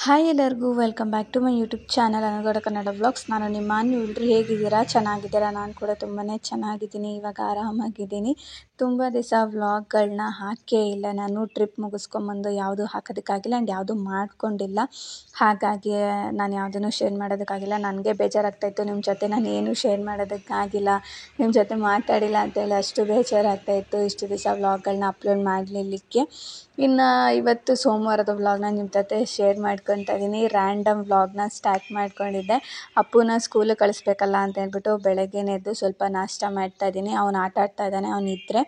Hi ಎಲ್ಲರಿಗೂ welcome back to my YouTube channel Anagowda Kannada vlogs. ನಾನು ನಿಮ್ಮ ಎಲ್ರು ಹೇಗಿದ್ದೀರಾ? ಚೆನ್ನಾಗಿದ್ದೀರಾ? ನಾನು ಕೂಡ ತುಂಬಾ ಚೆನ್ನಾಗಿದ್ದೀನಿ, ಇವಾಗ ಆರಾಮಾಗಿದ್ದೀನಿ. ತುಂಬ ದಿವಸ ವ್ಲಾಗ್ಗಳನ್ನ ಹಾಕೇ ಇಲ್ಲ. ನಾನು ಟ್ರಿಪ್ ಮುಗಿಸ್ಕೊಂಬಂದು ಯಾವುದೂ ಹಾಕೋದಕ್ಕಾಗಿಲ್ಲ ಆ್ಯಂಡ್ ಯಾವುದೂ ಮಾಡ್ಕೊಂಡಿಲ್ಲ. ಹಾಗಾಗಿ ನಾನು ಯಾವುದನ್ನು ಶೇರ್ ಮಾಡೋದಕ್ಕಾಗಿಲ್ಲ. ನನಗೆ ಬೇಜಾರಾಗ್ತಾಯಿತ್ತು, ನಿಮ್ಮ ಜೊತೆ ನಾನು ಏನೂ ಶೇರ್ ಮಾಡೋದಕ್ಕಾಗಿಲ್ಲ, ನಿಮ್ಮ ಜೊತೆ ಮಾತಾಡಿಲ್ಲ ಅಂತೇಳಿ ಅಷ್ಟು ಬೇಜಾರಾಗ್ತಾಯಿತ್ತು ಇಷ್ಟು ದಿವಸ ವ್ಲಾಗ್ಗಳನ್ನ ಅಪ್ಲೋಡ್ ಮಾಡಲಿಕ್ಕೆ. ಇನ್ನು ಇವತ್ತು ಸೋಮವಾರದ ವ್ಲಾಗ್ನ ನಿಮ್ಮ ಜೊತೆ ಶೇರ್ ಮಾಡ್ಕೊತಾ ಇದ್ದೀನಿ. ರ್ಯಾಂಡಮ್ ವ್ಲಾಗ್ನ ಸ್ಟಾರ್ಟ್ ಮಾಡ್ಕೊಂಡಿದ್ದೆ. ಅಪ್ಪುನ ಸ್ಕೂಲಿಗೆ ಕಳಿಸ್ಬೇಕಲ್ಲ ಅಂತ ಹೇಳ್ಬಿಟ್ಟು ಬೆಳಗ್ಗೆನೇ ಎದ್ದು ಸ್ವಲ್ಪ ನಾಷ್ಟ ಮಾಡ್ತಾಯಿದ್ದೀನಿ. ಅವ್ನು ಆಟ ಆಡ್ತಾ ಇದ್ದಾನೆ. ಅವನಿದ್ದರೆ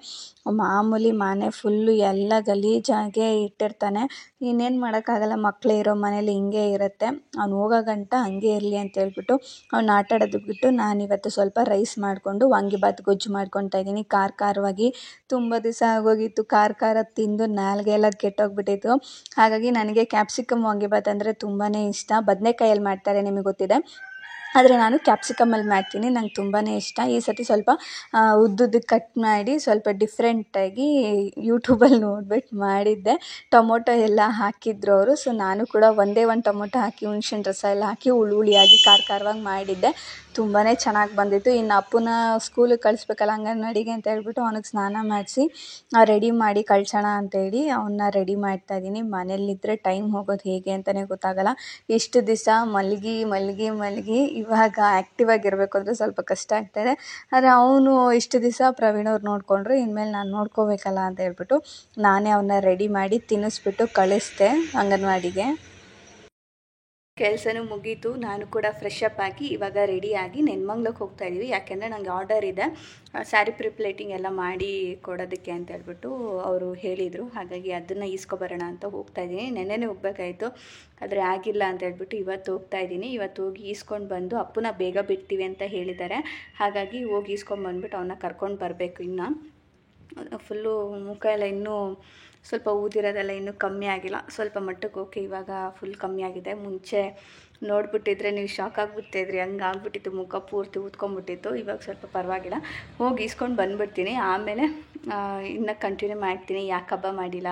ಮಾಮೂಲಿ ಮನೆ ಫುಲ್ಲು ಎಲ್ಲ ಗಲೀಜಾಗೆ ಇಟ್ಟಿರ್ತಾನೆ. ಇನ್ನೇನು ಮಾಡೋಕ್ಕಾಗಲ್ಲ, ಮಕ್ಕಳು ಇರೋ ಮನೇಲಿ ಹಿಂಗೆ ಇರುತ್ತೆ. ಅವ್ನು ಹೋಗೋ ಗಂಟ ಹಂಗೆ ಇರಲಿ ಅಂತ ಹೇಳ್ಬಿಟ್ಟು ಅವ್ನು ಆಟ ಆಡೋದು ಬಿಟ್ಟು ನಾನಿವತ್ತು ಸ್ವಲ್ಪ ರೈಸ್ ಮಾಡಿಕೊಂಡು ವಾಂಗಿಬಾತ್ ಗೊಜ್ಜು ಮಾಡ್ಕೊತಾ ಇದ್ದೀನಿ. ಖಾರವಾಗಿ ತುಂಬ ದಿವಸ ಆಗೋಗಿತ್ತು ಖಾರ ತಿಂದು ನಾಲ್ಗೆ ಎಲ್ಲ ಕೆಟ್ಟೋಗ್ಬಿಟ್ಟಿತ್ತು. ಹಾಗಾಗಿ ನನಗೆ ಕ್ಯಾಪ್ಸಿಕಮ್ ವಾಂಗಿಬಾತ್ ಅಂದರೆ ತುಂಬಾ ಇಷ್ಟ. ಬದನೆಕಾಯಲ್ಲಿ ಮಾಡ್ತಾರೆ, ನಿಮಗೆ ಗೊತ್ತಿದೆ, ಆದರೆ ನಾನು ಕ್ಯಾಪ್ಸಿಕಮಲ್ಲಿ ಮಾಡ್ತೀನಿ. ನಂಗೆ ತುಂಬಾ ಇಷ್ಟ. ಈ ಸತಿ ಸ್ವಲ್ಪ ಉದ್ದುದ್ದಕ್ಕೆ ಕಟ್ ಮಾಡಿ ಸ್ವಲ್ಪ ಡಿಫ್ರೆಂಟಾಗಿ ಯೂಟ್ಯೂಬಲ್ಲಿ ನೋಡ್ಬಿಟ್ಟು ಮಾಡಿದ್ದೆ. ಟೊಮೊಟೊ ಎಲ್ಲ ಹಾಕಿದ್ರು ಅವರು. ಸೊ ನಾನು ಕೂಡ ಒಂದೇ ಒಂದು ಟೊಮೊಟೊ ಹಾಕಿ ಹುಣ್ಸೆಹಣ್ಣು ರಸ ಎಲ್ಲ ಹಾಕಿ ಹುಳಿಯಾಗಿ ಖಾರವಾಗಿ ಮಾಡಿದ್ದೆ. ತುಂಬಾ ಚೆನ್ನಾಗಿ ಬಂದಿತ್ತು. ಇನ್ನು ಅಪ್ಪನ ಸ್ಕೂಲಿಗೆ ಕಳಿಸ್ಬೇಕಲ್ಲ ಅಂಗನವಾಡಿಗೆ ಅಂತ ಹೇಳ್ಬಿಟ್ಟು ಅವನಿಗೆ ಸ್ನಾನ ಮಾಡಿಸಿ ರೆಡಿ ಮಾಡಿ ಕಳ್ಸೋಣ ಅಂತೇಳಿ ಅವನ್ನ ರೆಡಿ ಮಾಡ್ತಾಯಿದ್ದೀನಿ. ಮನೇಲಿದ್ದರೆ ಟೈಮ್ ಹೋಗೋದು ಹೇಗೆ ಅಂತಲೇ ಗೊತ್ತಾಗಲ್ಲ. ಇಷ್ಟು ದಿವಸ ಮಲಗಿ ಇವಾಗ ಆ್ಯಕ್ಟಿವ್ ಆಗಿರಬೇಕು ಅಂದರೆ ಸ್ವಲ್ಪ ಕಷ್ಟ ಆಗ್ತಾಯಿದೆ. ಆದರೆ ಅವನು ಇಷ್ಟು ದಿವಸ ಪ್ರವೀಣ್ ಅವ್ರು ನೋಡಿಕೊಂಡ್ರು, ಇನ್ಮೇಲೆ ನಾನು ನೋಡ್ಕೋಬೇಕಲ್ಲ ಅಂತ ಹೇಳ್ಬಿಟ್ಟು ನಾನೇ ಅವನ್ನ ರೆಡಿ ಮಾಡಿ ತಿನ್ನಿಸ್ಬಿಟ್ಟು ಕಳಿಸ್ದೆ ಅಂಗನವಾಡಿಗೆ. ಕೆಲಸನೂ ಮುಗೀತು. ನಾನು ಕೂಡ ಫ್ರೆಶ್ ಅಪ್ ಆಗಿ ಇವಾಗ ರೆಡಿಯಾಗಿ ನೆನ್ಮಂಗ್ಲಕ್ಕೆ ಹೋಗ್ತಾಯಿದ್ದೀವಿ. ಯಾಕೆಂದರೆ ನನಗೆ ಆರ್ಡರ್ ಇದೆ ಸ್ಯಾರಿ ಪ್ಲೇಟಿಂಗ್ ಎಲ್ಲ ಮಾಡಿ ಕೊಡೋದಕ್ಕೆ ಅಂತ ಹೇಳ್ಬಿಟ್ಟು ಅವರು ಹೇಳಿದರು. ಹಾಗಾಗಿ ಅದನ್ನು ಈಸ್ಕೊಬರೋಣ ಅಂತ ಹೋಗ್ತಾಯಿದ್ದೀನಿ. ನೆನ್ನೆನೇ ಹೋಗಬೇಕಾಯಿತು, ಆದರೆ ಆಗಿಲ್ಲ ಅಂತ ಹೇಳ್ಬಿಟ್ಟು ಇವತ್ತು ಹೋಗ್ತಾಯಿದ್ದೀನಿ. ಇವತ್ತು ಹೋಗಿ ಈಸ್ಕೊಂಡು ಬಂದು ಅಪ್ಪನ ಬೇಗ ಬಿಡ್ತೀವಿ ಅಂತ ಹೇಳಿದ್ದಾರೆ. ಹಾಗಾಗಿ ಹೋಗಿ ಈಸ್ಕೊಂಡು ಬಂದುಬಿಟ್ಟು ಅವನ್ನ ಕರ್ಕೊಂಡು ಬರಬೇಕು. ಇನ್ನು ಫುಲ್ಲು ಮುಖ ಎಲ್ಲ ಇನ್ನೂ ಸ್ವಲ್ಪ ಊದಿರೋದೆಲ್ಲ ಇನ್ನೂ ಕಮ್ಮಿ ಆಗಿಲ್ಲ. ಸ್ವಲ್ಪ ಮಟ್ಟಕ್ಕೆ ಓಕೆ, ಇವಾಗ ಫುಲ್ ಕಮ್ಮಿ ಆಗಿದೆ. ಮುಂಚೆ ನೋಡ್ಬಿಟ್ಟಿದ್ರೆ ನೀವು ಶಾಕ್ ಆಗಿಬಿಡ್ತಾಯಿದ್ರಿ, ಹಂಗೆ ಆಗ್ಬಿಟ್ಟಿತ್ತು, ಮುಖ ಪೂರ್ತಿ ಊದ್ಕೊಂಡ್ಬಿಟ್ಟಿತ್ತು. ಇವಾಗ ಸ್ವಲ್ಪ ಪರವಾಗಿಲ್ಲ. ಹೋಗಿ ಈಸ್ಕೊಂಡು ಬಂದುಬಿಡ್ತೀನಿ. ಆಮೇಲೆ ಇನ್ನು ಕಂಟಿನ್ಯೂ ಮಾಡ್ತೀನಿ. ಯಾಕೆ ಹಬ್ಬ ಮಾಡಿಲ್ಲ,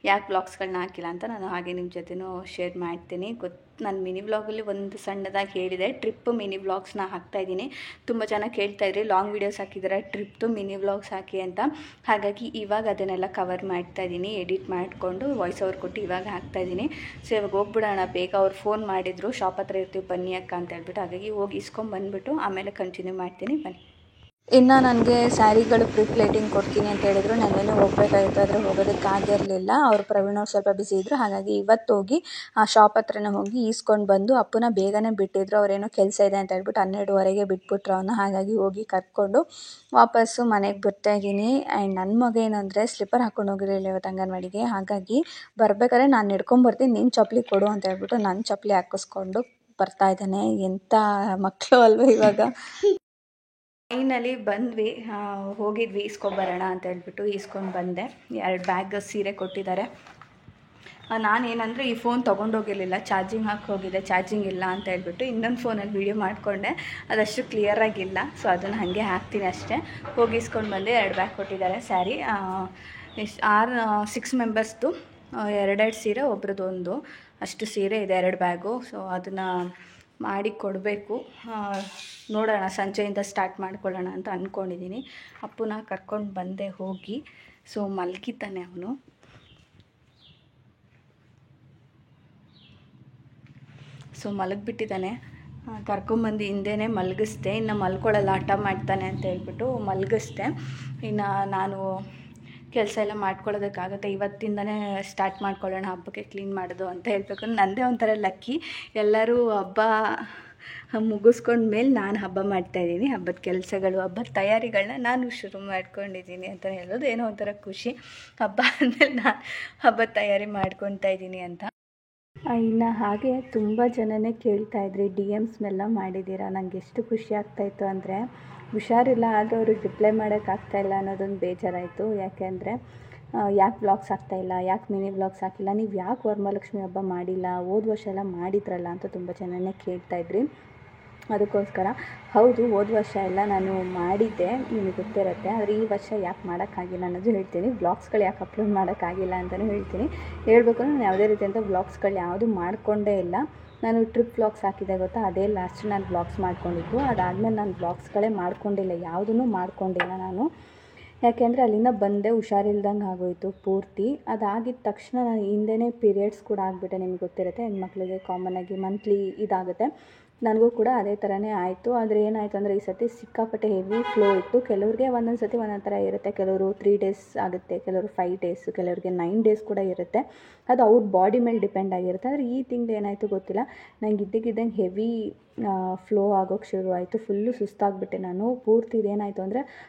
ಯಾಕೆ ವ್ಲಾಗ್ಸ್ಗಳನ್ನ ಹಾಕಿಲ್ಲ ಅಂತ ನಾನು ಹಾಗೆ ನಿಮ್ಮ ಜೊತೆನೂ ಶೇರ್ ಮಾಡ್ತೀನಿ. ನಾನು ಮಿನಿ ವ್ಲಾಗಲ್ಲಿ ಒಂದು ಸಣ್ಣದಾಗಿ ಹೇಳಿದೆ, ಟ್ರಿಪ್ ಮಿನಿ ವ್ಲಾಗ್ಸ್ನ ಹಾಕ್ತಾಯಿದ್ದೀನಿ. ತುಂಬ ಜನ ಕೇಳ್ತಾಯಿದ್ರಿ ಲಾಂಗ್ ವೀಡಿಯೋಸ್ ಹಾಕಿದರೆ ಟ್ರಿಪ್ದು ಮಿನಿ ವ್ಲಾಗ್ಸ್ ಹಾಕಿ ಅಂತ. ಹಾಗಾಗಿ ಇವಾಗ ಅದನ್ನೆಲ್ಲ ಕವರ್ ಮಾಡ್ತಾಯಿದ್ದೀನಿ. ಎಡಿಟ್ ಮಾಡಿಕೊಂಡು ವಾಯ್ಸ್ ಓವರ್ ಕೊಟ್ಟು ಇವಾಗ ಹಾಕ್ತಾಯಿದ್ದೀನಿ. ಸೊ ಇವಾಗ ಹೋಗ್ಬಿಡೋಣ ಬೇಗ. ಅವ್ರು ಫೋನ್ ಮಾಡಿದರು, ಶಾಪ್ ಹತ್ರ ಇರ್ತೀವಿ ಬನ್ನಿ ಅಕ್ಕ ಅಂತ ಹೇಳ್ಬಿಟ್ಟು. ಹಾಗಾಗಿ ಹೋಗಿ ಇಸ್ಕೊಂಬಂದ್ಬಿಟ್ಟು ಆಮೇಲೆ ಕಂಟಿನ್ಯೂ ಮಾಡ್ತೀನಿ, ಬನ್ನಿ. ಇನ್ನು ನನಗೆ ಸ್ಯಾರಿಗಳು ಪ್ಲೇಟಿಂಗ್ ಕೊಡ್ತೀನಿ ಅಂತ ಹೇಳಿದರು. ನೆನ್ನೆನೇ ಹೋಗಬೇಕಾಗಿತ್ತು, ಆದರೆ ಹೋಗೋದಕ್ಕಾಗಿರಲಿಲ್ಲ. ಅವರು ಪ್ರವೀಣ್ ಅವ್ರು ಸ್ವಲ್ಪ ಬಿಸಿ ಇದ್ದರು. ಹಾಗಾಗಿ ಇವತ್ತು ಹೋಗಿ ಆ ಶಾಪ್ ಹತ್ರನೇ ಹೋಗಿ ಈಸ್ಕೊಂಡು ಬಂದು ಅಪ್ಪನ ಬೇಗನೆ ಬಿಟ್ಟಿದ್ರು. ಅವರೇನೋ ಕೆಲಸ ಇದೆ ಅಂತ ಹೇಳ್ಬಿಟ್ಟು 12:30ಗೆ ಬಿಟ್ಬಿಟ್ರು ಅವನ್ನ. ಹಾಗಾಗಿ ಹೋಗಿ ಕರ್ಕೊಂಡು ವಾಪಸ್ಸು ಮನೆಗೆ ಬರ್ತಾಯಿದ್ದೀನಿ. ಆ್ಯಂಡ್ ನನ್ನ ಮಗ ಏನಂದರೆ ಸ್ಲಿಪ್ಪರ್ ಹಾಕ್ಕೊಂಡು ಹೋಗಿರಲಿಲ್ಲ ಇವತ್ತು ಅಂಗನವಾಡಿಗೆ. ಹಾಗಾಗಿ ಬರಬೇಕಾದ್ರೆ ನಾನು ಹಿಡ್ಕೊಂಬರ್ತೀನಿ, ನೀನು ಚಪ್ಪಲಿ ಕೊಡು ಅಂತ ಹೇಳ್ಬಿಟ್ಟು ನನ್ನ ಚಪ್ಪಲಿ ಹಾಕಿಸ್ಕೊಂಡು ಬರ್ತಾಯಿದ್ದಾನೆ. ಎಂಥ ಮಕ್ಕಳು ಅಲ್ವ ಇವಾಗ. ಫೈನಲಿ ಬಂದ್ವಿ, ಹೋಗಿದ್ವಿ ಈಸ್ಕೊಂಬರೋಣ ಅಂತ ಹೇಳ್ಬಿಟ್ಟು ಈಸ್ಕೊಂಡು ಬಂದೆ. 2 ಬ್ಯಾಗ್ ಸೀರೆ ಕೊಟ್ಟಿದ್ದಾರೆ. ನಾನೇನಂದರೆ ಈ ಫೋನ್ ತೊಗೊಂಡೋಗಿರಲಿಲ್ಲ, ಚಾರ್ಜಿಂಗ್ ಹಾಕಿ ಹೋಗಿದ್ದೆ, ಚಾರ್ಜಿಂಗ್ ಇಲ್ಲ ಅಂತ ಹೇಳ್ಬಿಟ್ಟು ಇನ್ನೊಂದು ಫೋನಲ್ಲಿ ವೀಡಿಯೋ ಮಾಡಿಕೊಂಡೆ. ಅದಷ್ಟು ಕ್ಲಿಯರಾಗಿಲ್ಲ, ಸೊ ಅದನ್ನು ಹಾಗೆ ಹಾಕ್ತೀನಿ ಅಷ್ಟೇ. ಹೋಗಿ ಈಸ್ಕೊಂಡು ಬಂದೆ. 2 ಬ್ಯಾಗ್ ಕೊಟ್ಟಿದ್ದಾರೆ. ಸ್ಯಾರಿ ಎಷ್ಟು 6 ಮೆಂಬರ್ಸ್ದು 2 ಸೀರೆ, ಒಬ್ರದ್ದು ಒಂದು, ಅಷ್ಟು ಸೀರೆ ಇದೆ 2 ಬ್ಯಾಗು. ಸೊ ಅದನ್ನು ಮಾಡಿ ಕೊಡಬೇಕು. ನೋಡೋಣ, ಸಂಜೆಯಿಂದ ಸ್ಟಾರ್ಟ್ ಮಾಡ್ಕೊಳ್ಳೋಣ ಅಂತ ಅಂದ್ಕೊಂಡಿದ್ದೀನಿ. ಅಪ್ಪನ ಕರ್ಕೊಂಡು ಬಂದೆ ಹೋಗಿ. ಸೊ ಮಲಗಿದ್ದಾನೆ ಅವನು. ಸೊ ಮಲಗಿಬಿಟ್ಟಿದ್ದಾನೆ. ಕರ್ಕೊಂಬಂದು ಹಿಂದೆನೇ ಮಲಗಿಸ್ದೆ. ಇನ್ನು ಮಲ್ಕೊಳ್ಳಲ್ಲ, ಹಠ ಮಾಡ್ತಾನೆ ಅಂತ ಹೇಳ್ಬಿಟ್ಟು ಮಲಗಿಸ್ದೆ. ಇನ್ನು ನಾನು ಕೆಲಸ ಎಲ್ಲ ಮಾಡ್ಕೊಳ್ಳೋದಕ್ಕಾಗುತ್ತೆ. ಇವತ್ತಿಂದನೇ ಸ್ಟಾರ್ಟ್ ಮಾಡ್ಕೊಳ್ಳೋಣ ಹಬ್ಬಕ್ಕೆ ಕ್ಲೀನ್ ಮಾಡೋದು ಅಂತ ಹೇಳಬೇಕು. ನನ್ನದೇ ಒಂಥರ ಲಕ್ಕಿ. ಎಲ್ಲರೂ ಹಬ್ಬ ಮುಗಿಸ್ಕೊಂಡ ಮೇಲೆ ನಾನು ಹಬ್ಬ ಮಾಡ್ತಾಯಿದ್ದೀನಿ. ಹಬ್ಬದ ಕೆಲಸಗಳು, ಹಬ್ಬದ ತಯಾರಿಗಳನ್ನ ನಾನು ಶುರು ಮಾಡ್ಕೊಂಡಿದ್ದೀನಿ ಅಂತ ಹೇಳೋದು ಏನೋ ಒಂಥರ ಖುಷಿ. ಹಬ್ಬ ಆದಮೇಲೆ ನಾನು ಹಬ್ಬದ ತಯಾರಿ ಮಾಡ್ಕೊತಾ ಇದ್ದೀನಿ ಅಂತ. ಇನ್ನು ಹಾಗೆ ತುಂಬ ಜನನೇ ಕೇಳ್ತಾಯಿದ್ರಿ, DMಸ್ನೆಲ್ಲ ಮಾಡಿದ್ದೀರಾ. ನನಗೆ ಎಷ್ಟು ಖುಷಿ ಆಗ್ತಾಯಿತ್ತು ಅಂದರೆ, ಹುಷಾರಿಲ್ಲ ಆದರೂ ಅವ್ರಿಗೆ ರಿಪ್ಲೈ ಮಾಡೋಕ್ಕಾಗ್ತಾಯಿಲ್ಲ ಅನ್ನೋದೊಂದು ಬೇಜಾರಾಯಿತು. ಯಾಕೆಂದರೆ ಯಾಕೆ ವ್ಲಾಗ್ಸ್ ಹಾಕ್ತಾಯಿಲ್ಲ, ಯಾಕೆ ಮಿನಿ ವ್ಲಾಗ್ಸ್ ಹಾಕಿಲ್ಲ, ನೀವು ಯಾಕೆ ವರಮಹಾಲಕ್ಷ್ಮಿ ಹಬ್ಬ ಮಾಡಿಲ್ಲ, ಹೋದ ವರ್ಷ ಎಲ್ಲ ಮಾಡಿದ್ರಲ್ಲ ಅಂತ ತುಂಬ ಜನನೇ ಕೇಳ್ತಾಯಿದ್ರಿ. ಅದಕ್ಕೋಸ್ಕರ ಹೌದು, ಹೋದ ವರ್ಷ ಎಲ್ಲ ನಾನು ಮಾಡಿದ್ದೆ, ನಿಮಗೆ ಗೊತ್ತಿರುತ್ತೆ. ಆದರೆ ಈ ವರ್ಷ ಯಾಕೆ ಮಾಡೋಕ್ಕಾಗಿಲ್ಲ ಅನ್ನೋದು ಹೇಳ್ತೀನಿ. ವ್ಲಾಗ್ಸ್ಗಳು ಯಾಕೆ ಅಪ್ಲೋಡ್ ಮಾಡೋಕ್ಕಾಗಿಲ್ಲ ಅಂತಲೂ ಹೇಳ್ತೀನಿ. ಹೇಳ್ಬೇಕಂದ್ರೆ ನಾನು ಯಾವುದೇ ರೀತಿಯಂಥ ವ್ಲಾಗ್ಸ್ಗಳು ಯಾವುದು ಮಾಡಿಕೊಂಡೇ ಇಲ್ಲ. ನಾನು ಟ್ರಿಪ್ ವ್ಲಾಗ್ಸ್ ಹಾಕಿದೆ ಗೊತ್ತಾ, ಅದೇ ಲಾಸ್ಟ್ ನಾನು ವ್ಲಾಗ್ಸ್ ಮಾಡ್ಕೊಂಡಿದ್ದು. ಅದಾದಮೇಲೆ ನಾನು ವ್ಲಾಗ್ಸ್ಗಳೇ ಮಾಡ್ಕೊಂಡಿಲ್ಲ, ಯಾವುದೂ ಮಾಡ್ಕೊಂಡಿಲ್ಲ ನಾನು. ಯಾಕೆಂದರೆ ಅಲ್ಲಿಂದ ಬಂದೆ, ಹುಷಾರಿಲ್ದಂಗೆ ಆಗೋಯಿತು ಪೂರ್ತಿ. ಅದಾಗಿದ್ದ ತಕ್ಷಣ ನಾನು ಹಿಂದೆಯೇ ಪೀರಿಯಡ್ಸ್ ಕೂಡ ಆಗಿಬಿಟ್ಟೆ. ನಿಮ್ಗೆ ಗೊತ್ತಿರುತ್ತೆ, ಹೆಣ್ಮಕ್ಳಿಗೆ ಕಾಮನ್ನಾಗಿ ಮಂತ್ಲಿ ಇದಾಗುತ್ತೆ. ನನಗೂ ಕೂಡ ಅದೇ ಥರನೇ ಆಯಿತು. ಆದರೆ ಏನಾಯಿತು ಅಂದರೆ ಈ ಸತಿ ಸಿಕ್ಕಾಪಟ್ಟೆ ಹೆವಿ ಫ್ಲೋ ಇತ್ತು. ಕೆಲವ್ರಿಗೆ ಒಂದೊಂದು ಸತಿ ಒಂದೊಂದು ಥರ ಇರುತ್ತೆ. ಕೆಲವರು 3 ಡೇಸ್ ಆಗುತ್ತೆ, ಕೆಲವರು 5 ಡೇಸ್, ಕೆಲವರಿಗೆ 9 ಡೇಸ್ ಕೂಡ ಇರುತ್ತೆ. ಅದು ಅವ್ರ ಬಾಡಿ ಮೇಲೆ ಡಿಪೆಂಡ್ ಆಗಿರುತ್ತೆ. ಆದರೆ ಈ ತಿಂಗಳು ಏನಾಯಿತು ಗೊತ್ತಿಲ್ಲ, ನಂಗೆ ಇದ್ದಕ್ಕಿದ್ದಂಗೆ ಹೆವಿ ಫ್ಲೋ ಆಗೋಕ್ಕೆ ಶುರುವಾಯಿತು. ಫುಲ್ಲು ಸುಸ್ತಾಗಿಬಿಟ್ಟೆ ನಾನು ಪೂರ್ತಿ. ಇದೇನಾಯಿತು ಅಂದರೆ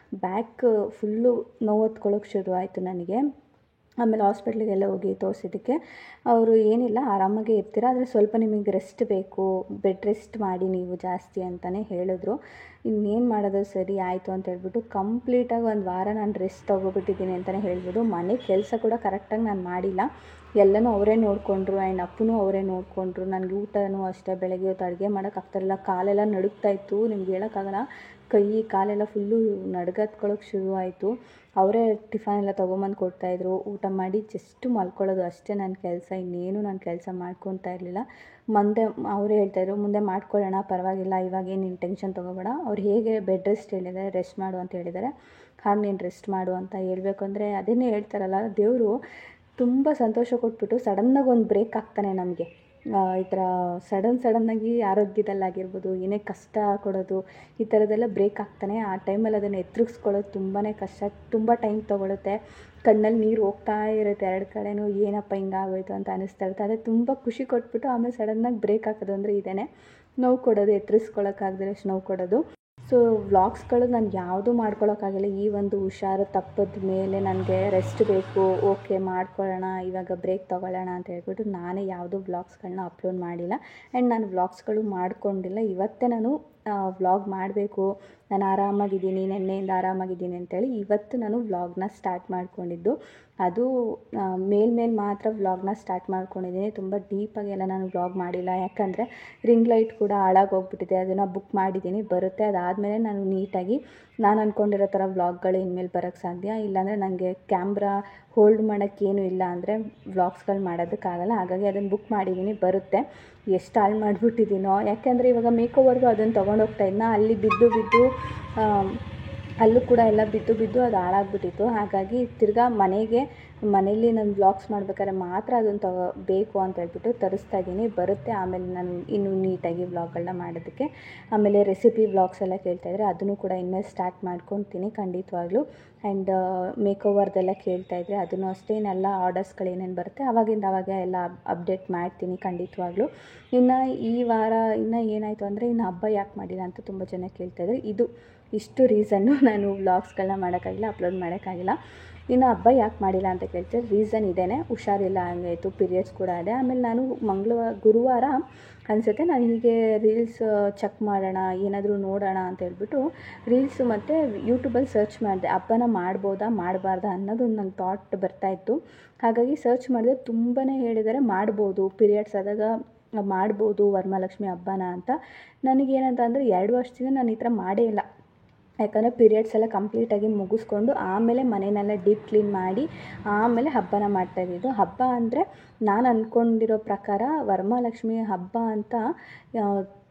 ಬ್ಯಾಕ್ ಫುಲ್ಲು ನೋವು ಹೊತ್ಕೊಳ್ಳೋಕೆ ಶುರುವಾಯಿತು ನನಗೆ. ಆಮೇಲೆ ಹಾಸ್ಪಿಟ್ಲಿಗೆಲ್ಲ ಹೋಗಿ ತೋರಿಸಿದ್ದಕ್ಕೆ ಅವರು ಏನಿಲ್ಲ, ಆರಾಮಾಗೇ ಇರ್ತೀರ, ಆದರೆ ಸ್ವಲ್ಪ ನಿಮಗೆ ರೆಸ್ಟ್ ಬೇಕು, ಬೆಡ್ ರೆಸ್ಟ್ ಮಾಡಿ ನೀವು ಜಾಸ್ತಿ ಅಂತಲೇ ಹೇಳಿದ್ರು. ಇನ್ನೇನು ಮಾಡೋದು, ಸರಿ ಆಯಿತು ಅಂತ ಹೇಳ್ಬಿಟ್ಟು ಕಂಪ್ಲೀಟಾಗಿ 1 ವಾರ ನಾನು ರೆಸ್ಟ್ ತೊಗೊಬಿಟ್ಟಿದ್ದೀನಿ ಅಂತಲೇ ಹೇಳ್ಬೋದು. ಮನೆ ಕೆಲಸ ಕೂಡ ಕರೆಕ್ಟಾಗಿ ನಾನು ಮಾಡಿಲ್ಲ, ಎಲ್ಲನೂ ಅವರೇ ನೋಡಿಕೊಂಡ್ರು. ಆ್ಯಂಡ್ ಅಪ್ಪನೂ ಅವರೇ ನೋಡಿಕೊಂಡ್ರು. ನನಗೆ ಊಟನೂ ಅಷ್ಟೇ, ಬೆಳಗ್ಗೆ ಹೊತ್ತು ಅಡುಗೆ ಮಾಡೋಕ್ಕಾಗ್ತಾಯಿಲ್ಲ, ಕಾಲೆಲ್ಲ ನಡುಗ್ತಾಯಿತ್ತು. ನಿಮ್ಗೆ ಹೇಳೋಕ್ಕಾಗಲ್ಲ, ಕೈ ಕಾಲೆಲ್ಲ ಫುಲ್ಲು ನಡ್ಗತ್ಕೊಳ್ಳೋಕೆ ಶುರುವಾಯಿತು. ಅವರೇ ಟಿಫನ್ ಎಲ್ಲ ತೊಗೊಂಬಂದು ಕೊಡ್ತಾಯಿದ್ರು. ಊಟ ಮಾಡಿ ಜಸ್ಟ್ ಮಲ್ಕೊಳ್ಳೋದು ಅಷ್ಟೇ ನನ್ನ ಕೆಲಸ, ಇನ್ನೇನು ನಾನು ಕೆಲಸ ಮಾಡ್ಕೊತಾ ಇರಲಿಲ್ಲ. ಅವರೇ ಹೇಳ್ತಾಯಿದ್ರು, ಮುಂದೆ ಮಾಡ್ಕೊಳ್ಳೋಣ, ಪರವಾಗಿಲ್ಲ, ಇವಾಗೇನು ನೀನು ಟೆನ್ಷನ್ ತೊಗೋಬೇಡ. ಅವ್ರು ಹೇಗೆ ಬೆಡ್ ರೆಸ್ಟ್ ಹೇಳಿದ್ದಾರೆ, ರೆಸ್ಟ್ ಮಾಡು ಅಂತ ಹೇಳಿದ್ದಾರೆ, ಹಾಗೆ ನೀನು ರೆಸ್ಟ್ ಮಾಡು ಅಂತ ಹೇಳಬೇಕು. ಅಂದರೆ ಅದನ್ನೇ ಹೇಳ್ತಾರಲ್ಲ, ದೇವರು ತುಂಬ ಸಂತೋಷ ಕೊಟ್ಬಿಟ್ಟು ಸಡನ್ನಾಗಿ ಒಂದು ಬ್ರೇಕ್ ಆಗ್ತಾನೆ ನಮಗೆ. ಈ ಥರ ಸಡನ್ನಾಗಿ ಆರೋಗ್ಯದಲ್ಲಾಗಿರ್ಬೋದು, ಏನೇ ಕಷ್ಟ ಕೊಡೋದು, ಈ ಥರದ್ದೆಲ್ಲ ಬ್ರೇಕ್ ಆಗ್ತಾನೆ. ಆ ಟೈಮಲ್ಲಿ ಅದನ್ನು ಎದುರಿಸ್ಕೊಳ್ಳೋದು ತುಂಬಾ ಕಷ್ಟ, ತುಂಬ ಟೈಮ್ ತೊಗೊಳುತ್ತೆ. ಕಣ್ಣಲ್ಲಿ ನೀರು ಹೋಗ್ತಾ ಇರುತ್ತೆ 2 ಕಡೆನೂ, ಏನಪ್ಪ ಹಿಂಗಾಗೋಯ್ತು ಅಂತ ಅನ್ನಿಸ್ತಾ ಇರುತ್ತೆ. ಅದೇ ತುಂಬ ಖುಷಿ ಕೊಟ್ಬಿಟ್ಟು ಆಮೇಲೆ ಸಡನ್ನಾಗಿ ಬ್ರೇಕ್ ಹಾಕೋದು ಅಂದರೆ ಇದೇ ನೋವು ಕೊಡೋದು, ಎದುರಿಸ್ಕೊಳ್ಳೋಕ್ಕಾಗದಿರೋಷ್ಟು ನೋವು ಕೊಡೋದು. ಸೊ ವ್ಲಾಗ್ಸ್ಗಳು ನಾನು ಯಾವುದೂ ಮಾಡ್ಕೊಳ್ಳೋಕ್ಕಾಗಿಲ್ಲ. ಈ ಒಂದು ಹುಷಾರು ತಪ್ಪಿದ ಮೇಲೆ ನನಗೆ ರೆಸ್ಟ್ ಬೇಕು, ಓಕೆ ಮಾಡ್ಕೊಳ್ಳೋಣ, ಇವಾಗ ಬ್ರೇಕ್ ತೊಗೊಳ್ಳೋಣ ಅಂತ ಹೇಳ್ಬಿಟ್ಟು ನಾನೇ ಯಾವುದೂ ವ್ಲಾಗ್ಸ್ಗಳನ್ನ ಅಪ್ಲೋಡ್ ಮಾಡಿಲ್ಲ. ಆ್ಯಂಡ್ ನಾನು ವ್ಲಾಗ್ಸ್ಗಳು ಮಾಡ್ಕೊಂಡಿಲ್ಲ. ಇವತ್ತೇ ನಾನು ವ್ಲಾಗ್ ಮಾಡಬೇಕು, ನಾನು ಆರಾಮಾಗಿದ್ದೀನಿ, ನೆನ್ನೆಯಿಂದ ಆರಾಮಾಗಿದ್ದೀನಿ ಅಂತೇಳಿ ಇವತ್ತು ನಾನು ವ್ಲಾಗ್ನ ಸ್ಟಾರ್ಟ್ ಮಾಡ್ಕೊಂಡಿದ್ದು. ಅದು ಮೇಲ್ಮೇಲೆ ಮಾತ್ರ ವ್ಲಾಗ್ನ ಸ್ಟಾರ್ಟ್ ಮಾಡ್ಕೊಂಡಿದ್ದೀನಿ. ತುಂಬ ಡೀಪಾಗಿ ಎಲ್ಲ ನಾನು ವ್ಲಾಗ್ ಮಾಡಿಲ್ಲ, ಯಾಕಂದರೆ ರಿಂಗ್ ಲೈಟ್ ಕೂಡ ಹಾಳಾಗೋಗ್ಬಿಟ್ಟಿದೆ. ಅದನ್ನು ಬುಕ್ ಮಾಡಿದ್ದೀನಿ, ಬರುತ್ತೆ. ಅದಾದಮೇಲೆ ನಾನು ನೀಟಾಗಿ ನಾನು ಅಂದ್ಕೊಂಡಿರೋ ಥರ ವ್ಲಾಗ್ಗಳು ಇನ್ಮೇಲೆ ಬರೋಕ್ಕೆ ಸಾಧ್ಯ. ಇಲ್ಲಾಂದರೆ ನನಗೆ ಕ್ಯಾಮ್ರಾ ಹೋಲ್ಡ್ ಮಾಡೋಕ್ಕೇನು ಇಲ್ಲ ಅಂದರೆ ವ್ಲಾಗ್ಸ್ಗಳು ಮಾಡೋದಕ್ಕಾಗಲ್ಲ. ಹಾಗಾಗಿ ಅದನ್ನು ಬುಕ್ ಮಾಡಿದ್ದೀನಿ, ಬರುತ್ತೆ. ಎಷ್ಟು ಹಾಳು ಮಾಡಿಬಿಟ್ಟಿದ್ದೀನೋ, ಯಾಕೆಂದರೆ ಇವಾಗ ಮೇಕೋವರ್ಗೂ ಅದನ್ನು ತೊಗೊಂಡೋಗ್ತಾ ಇದ್ನ, ಅಲ್ಲಿ ಬಿದ್ದು ಅಲ್ಲೂ ಕೂಡ ಎಲ್ಲ ಬಿದ್ದು ಅದು ಹಾಳಾಗ್ಬಿಟ್ಟಿತ್ತು. ಹಾಗಾಗಿ ತಿರ್ಗಾ ಮನೇಲಿ ನಾನು ವ್ಲಾಗ್ಸ್ ಮಾಡ್ಬೇಕಾದ್ರೆ ಮಾತ್ರ ಅದನ್ನು ಬೇಕು ಅಂತ ಹೇಳ್ಬಿಟ್ಟು ತರಿಸ್ತಾ ಇದ್ದೀನಿ, ಬರುತ್ತೆ. ಆಮೇಲೆ ನಾನು ಇನ್ನೂ ನೀಟಾಗಿ ವ್ಲಾಗ್ಗಳನ್ನ ಮಾಡೋದಕ್ಕೆ. ಆಮೇಲೆ ರೆಸಿಪಿ ವ್ಲಾಗ್ಸ್ ಎಲ್ಲ ಕೇಳ್ತಾಯಿದ್ರೆ ಅದನ್ನು ಕೂಡ ಇನ್ಮೇಲೆ ಸ್ಟಾರ್ಟ್ ಮಾಡ್ಕೊತೀನಿ ಖಂಡಿತವಾಗ್ಲೂ. ಆ್ಯಂಡ್ ಮೇಕೋವರ್ದೆಲ್ಲ ಕೇಳ್ತಾಯಿದ್ರೆ ಅದನ್ನು ಅಷ್ಟೇ, ಇನ್ನೆಲ್ಲ ಆರ್ಡರ್ಸ್ಗಳು ಏನೇನು ಬರುತ್ತೆ ಅವಾಗ ಎಲ್ಲ ಅಪ್ಡೇಟ್ ಮಾಡ್ತೀನಿ ಖಂಡಿತವಾಗ್ಲೂ. ಇನ್ನು ಈ ವಾರ ಏನಾಯಿತು ಅಂದರೆ, ಇನ್ನು ಹಬ್ಬ ಯಾಕೆ ಮಾಡಿಲ್ಲ ಅಂತ ತುಂಬ ಜನ ಕೇಳ್ತಾಯಿದ್ರು. ಇಷ್ಟು ರೀಸನ್ನು ನಾನು ವ್ಲಾಗ್ಸ್ಗಳನ್ನ ಮಾಡೋಕ್ಕಾಗಿಲ್ಲ, ಅಪ್ಲೋಡ್ ಮಾಡೋಕ್ಕಾಗಿಲ್ಲ. ಇನ್ನು ಹಬ್ಬ ಯಾಕೆ ಮಾಡಿಲ್ಲ ಅಂತ ಕೇಳ್ತಾರೆ, ರೀಸನ್ ಇದೇ, ಹುಷಾರಿಲ್ಲ ಹಂಗಾಯಿತು, ಪೀರಿಯಡ್ಸ್ ಕೂಡ ಇದೆ. ಆಮೇಲೆ ನಾನು ಗುರುವಾರ ಅನಿಸುತ್ತೆ, ನಾನು ಹೀಗೆ ರೀಲ್ಸ್ ಚೆಕ್ ಮಾಡೋಣ, ಏನಾದರೂ ನೋಡೋಣ ಅಂತ ಹೇಳ್ಬಿಟ್ಟು ರೀಲ್ಸು ಮತ್ತು ಯೂಟ್ಯೂಬಲ್ಲಿ ಸರ್ಚ್ ಮಾಡಿದೆ. ಹಬ್ಬನ ಮಾಡ್ಬೋದಾ ಮಾಡಬಾರ್ದಾ ಅನ್ನೋದು ನಂಗೆ ಥಾಟ್ ಬರ್ತಾಯಿತ್ತು. ಹಾಗಾಗಿ ಸರ್ಚ್ ಮಾಡಿದೆ, ತುಂಬಾ ಹೇಳಿದ್ದಾರೆ ಮಾಡ್ಬೋದು, ಪೀರಿಯಡ್ಸ್ ಆದಾಗ ಮಾಡ್ಬೋದು ವರಮಹಾಲಕ್ಷ್ಮಿ ಹಬ್ಬನ ಅಂತ. ನನಗೇನಂತ ಅಂದರೆ 2 ವರ್ಷದಿಂದ ನಾನು ಈ ಥರ ಮಾಡೇ ಇಲ್ಲ. ಯಾಕಂದರೆ ಪೀರಿಯಡ್ಸ್ ಎಲ್ಲ ಕಂಪ್ಲೀಟಾಗಿ ಮುಗಿಸ್ಕೊಂಡು ಆಮೇಲೆ ಮನೆಯನ್ನೆಲ್ಲ ಡೀಪ್ ಕ್ಲೀನ್ ಮಾಡಿ ಆಮೇಲೆ ಹಬ್ಬನ ಮಾಡ್ತಾಯಿದ್ದಿದ್ದು. ಹಬ್ಬ ಅಂದರೆ ನಾನು ಅಂದ್ಕೊಂಡಿರೋ ಪ್ರಕಾರ ವರಮಹಾಲಕ್ಷ್ಮಿ ಹಬ್ಬ ಅಂತ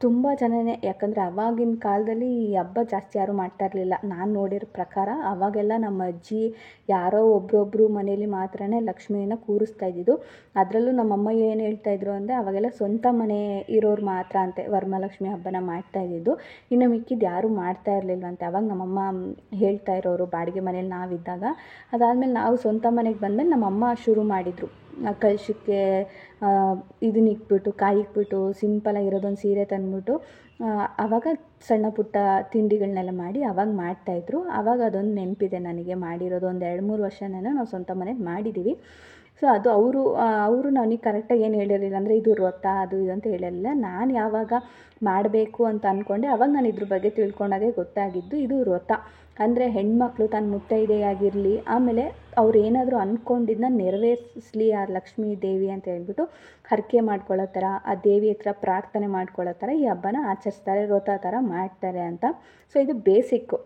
ತುಂಬ ಜನನೇ, ಯಾಕಂದರೆ ಆವಾಗಿನ ಕಾಲದಲ್ಲಿ ಈ ಹಬ್ಬ ಜಾಸ್ತಿ ಯಾರೂ ಮಾಡ್ತಾ ಇರಲಿಲ್ಲ. ನಾನು ನೋಡಿರೋ ಪ್ರಕಾರ ಆವಾಗೆಲ್ಲ ನಮ್ಮ ಅಜ್ಜಿ ಯಾರೋ ಒಬ್ಬೊಬ್ಬರು ಮನೇಲಿ ಮಾತ್ರನೇ ಲಕ್ಷ್ಮಿಯನ್ನು ಕೂರಿಸ್ತಾ ಇದ್ದಿದ್ದು. ಅದರಲ್ಲೂ ನಮ್ಮಮ್ಮ ಏನು ಹೇಳ್ತಾಯಿದ್ರು ಅಂದರೆ, ಅವಾಗೆಲ್ಲ ಸ್ವಂತ ಮನೆ ಇರೋರು ಮಾತ್ರ ಅಂತೆ ವರಮಹಾಲಕ್ಷ್ಮಿ ಹಬ್ಬನ ಮಾಡ್ತಾ ಇದ್ದಿದ್ದು, ಇನ್ನು ಮಿಕ್ಕಿದ್ದು ಯಾರೂ ಮಾಡ್ತಾ ಇರಲಿಲ್ವಂತೆ. ಅವಾಗ ನಮ್ಮಮ್ಮ ಹೇಳ್ತಾ ಇರೋರು, ಬಾಡಿಗೆ ಮನೇಲಿ ನಾವಿದ್ದಾಗ. ಅದಾದಮೇಲೆ ನಾವು ಸ್ವಂತ ಮನೆಗೆ ಬಂದಮೇಲೆ ನಮ್ಮಮ್ಮ ಶುರು ಮಾಡಿದರು. ಕಳಶಕ್ಕೆ ಇದನ್ನ ಇಕ್ಬಿಟ್ಟು, ಕಾಯಿ ಇಕ್ಬಿಟ್ಟು ಸಿಂಪಲಾಗಿರೋದೊಂದು ಸೀರೆ ತಂದುಬಿಟ್ಟು ಆವಾಗ ಸಣ್ಣ ಪುಟ್ಟ ತಿಂಡಿಗಳನ್ನೆಲ್ಲ ಮಾಡಿ ಆವಾಗ ಮಾಡ್ತಾಯಿದ್ರು. ಆವಾಗ ಅದೊಂದು ನೆನಪಿದೆ ನನಗೆ, ಮಾಡಿರೋದು ಒಂದು 2-3 ವರ್ಷನೇನೋ ನಾವು ಸ್ವಂತ ಮನೇಲಿ ಮಾಡಿದ್ದೀವಿ. ಸೊ ಅದು ಅವರು ನನಗೆ ಕರೆಕ್ಟಾಗಿ ಏನು ಹೇಳಿರಲಿಲ್ಲ, ಅಂದರೆ ಇದು ವ್ರತ ಅದು ಇದು ಅಂತ ಹೇಳಿರಲಿಲ್ಲ. ನಾನು ಯಾವಾಗ ಮಾಡಬೇಕು ಅಂತ ಅಂದ್ಕೊಂಡೆ ಆವಾಗ ನಾನು ಇದ್ರ ಬಗ್ಗೆ ತಿಳ್ಕೊಂಡಾಗೆ ಗೊತ್ತಾಗಿದ್ದು ಇದು ವ್ರತ. ಅಂದರೆ ಹೆಣ್ಮಕ್ಳು ತನ್ನ ಮುತ್ತೈದೆಯಾಗಿರಲಿ, ಆಮೇಲೆ ಅವ್ರು ಏನಾದರೂ ಅಂದ್ಕೊಂಡಿದ್ದನ್ನ ನೆರವೇರಿಸಲಿ ಆ ಲಕ್ಷ್ಮೀ ದೇವಿ ಅಂತ ಹೇಳ್ಬಿಟ್ಟು ಹರಕೆ ಮಾಡ್ಕೊಳ್ಳೋ ಥರ, ಆ ದೇವಿ ಹತ್ರ ಪ್ರಾರ್ಥನೆ ಮಾಡ್ಕೊಳ್ಳೋ ಥರ ಈ ಹಬ್ಬನ ಆಚರಿಸ್ತಾರೆ, ವ್ರತ ಥರ ಮಾಡ್ತಾರೆ ಅಂತ. ಸೊ ಇದು ಬೇಸಿಕ್ಕು.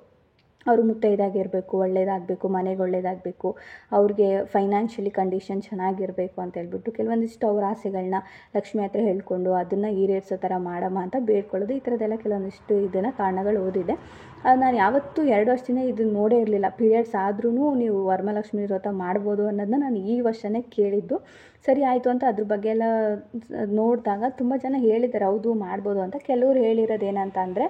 ಅವರು ಮುತ್ತೈದಾಗಿರಬೇಕು, ಒಳ್ಳೇದಾಗಬೇಕು, ಮನೆಗೆ ಒಳ್ಳೇದಾಗಬೇಕು, ಅವ್ರಿಗೆ ಫೈನಾನ್ಷಿಯಲಿ ಕಂಡೀಷನ್ ಚೆನ್ನಾಗಿರಬೇಕು ಅಂತ ಹೇಳ್ಬಿಟ್ಟು ಕೆಲವೊಂದಿಷ್ಟು ಅವ್ರ ಆಸೆಗಳನ್ನ ಲಕ್ಷ್ಮಿ ಹತ್ರ ಹೇಳ್ಕೊಂಡು ಅದನ್ನು ಈಡೇರಿಸೋ ಥರ ಮಾಡಮ್ಮ ಅಂತ ಬೇಡ್ಕೊಳ್ಳೋದು. ಈ ಥರದ್ದೆಲ್ಲ ಕೆಲವೊಂದಿಷ್ಟು ಇದನ್ನು ಕಾರಣಗಳು ಓದಿದೆ. ನಾನು ಯಾವತ್ತೂ 2 ವರ್ಷದಿಂದ ಇದನ್ನು ನೋಡೇ ಇರಲಿಲ್ಲ. ಪೀರಿಯಡ್ಸ್ ಆದ್ರೂ ನೀವು ವರಮಹಾಲಕ್ಷ್ಮಿ ವ್ರತ ಮಾಡ್ಬೋದು ಅನ್ನೋದನ್ನ ನಾನು ಈ ವರ್ಷವೇ ಕೇಳಿದ್ದು. ಸರಿ ಆಯಿತು ಅಂತ ಅದ್ರ ಬಗ್ಗೆ ಎಲ್ಲ ನೋಡಿದಾಗ ತುಂಬ ಜನ ಹೇಳಿದ್ದಾರೆ ಹೌದು ಮಾಡ್ಬೋದು ಅಂತ. ಕೆಲವರು ಹೇಳಿರೋದು ಏನಂತ ಅಂದರೆ,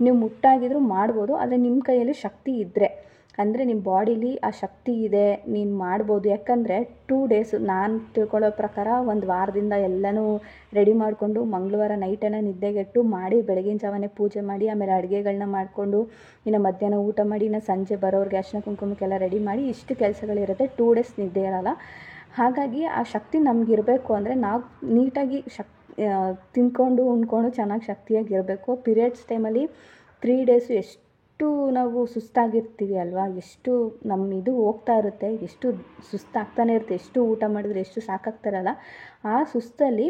ನೀವು ಮುಟ್ಟಾಗಿದ್ರೂ ಮಾಡ್ಬೋದು, ಆದರೆ ನಿಮ್ಮ ಕೈಯಲ್ಲಿ ಶಕ್ತಿ ಇದ್ದರೆ, ಅಂದರೆ ನಿಮ್ಮ ಬಾಡೀಲಿ ಆ ಶಕ್ತಿ ಇದೆ, ನೀನು ಮಾಡ್ಬೋದು. ಯಾಕಂದರೆ 2 ಡೇಸ್ ನಾನು ತಿಳ್ಕೊಳ್ಳೋ ಪ್ರಕಾರ 1 ವಾರದಿಂದ ಎಲ್ಲನೂ ರೆಡಿ ಮಾಡಿಕೊಂಡು ಮಂಗಳವಾರ ನೈಟನ್ನು ನಿದ್ದೆಗೆಟ್ಟು ಮಾಡಿ ಬೆಳಗಿನ ಜಾವನೇ ಪೂಜೆ ಮಾಡಿ ಆಮೇಲೆ ಅಡುಗೆಗಳನ್ನ ಮಾಡಿಕೊಂಡು ಇನ್ನು ಮಧ್ಯಾಹ್ನ ಊಟ ಮಾಡಿ ಇನ್ನು ಸಂಜೆ ಬರೋರಿಗೆ ಅರ್ಶಿನ ಕುಂಕುಮಕ್ಕೆಲ್ಲ ರೆಡಿ ಮಾಡಿ ಇಷ್ಟು ಕೆಲಸಗಳಿರುತ್ತೆ. 2 ಡೇಸ್ ನಿದ್ದೆ ಇರೋಲ್ಲ. ಹಾಗಾಗಿ ಆ ಶಕ್ತಿ ನಮಗಿರಬೇಕು ಅಂದರೆ ನಾವು ನೀಟಾಗಿ ತಿಂದ್ಕೊಂಡು ಉಣ್ಕೊಂಡು ಚೆನ್ನಾಗಿ ಶಕ್ತಿಯಾಗಿರಬೇಕು. ಪೀರಿಯಡ್ಸ್ ಟೈಮಲ್ಲಿ 3 ಡೇಸು ಎಷ್ಟು ನಾವು ಸುಸ್ತಾಗಿರ್ತೀವಿ ಅಲ್ವಾ, ಎಷ್ಟು ನಮ್ಮ ಇದು ಹೋಗ್ತಾ ಇರುತ್ತೆ, ಎಷ್ಟು ಸುಸ್ತಾಗ್ತಾನೆ ಇರುತ್ತೆ, ಎಷ್ಟು ಊಟ ಮಾಡಿದ್ರೆ ಎಷ್ಟು ಸಾಕಾಗ್ತಾರಲ್ಲ, ಆ ಸುಸ್ತಲ್ಲಿ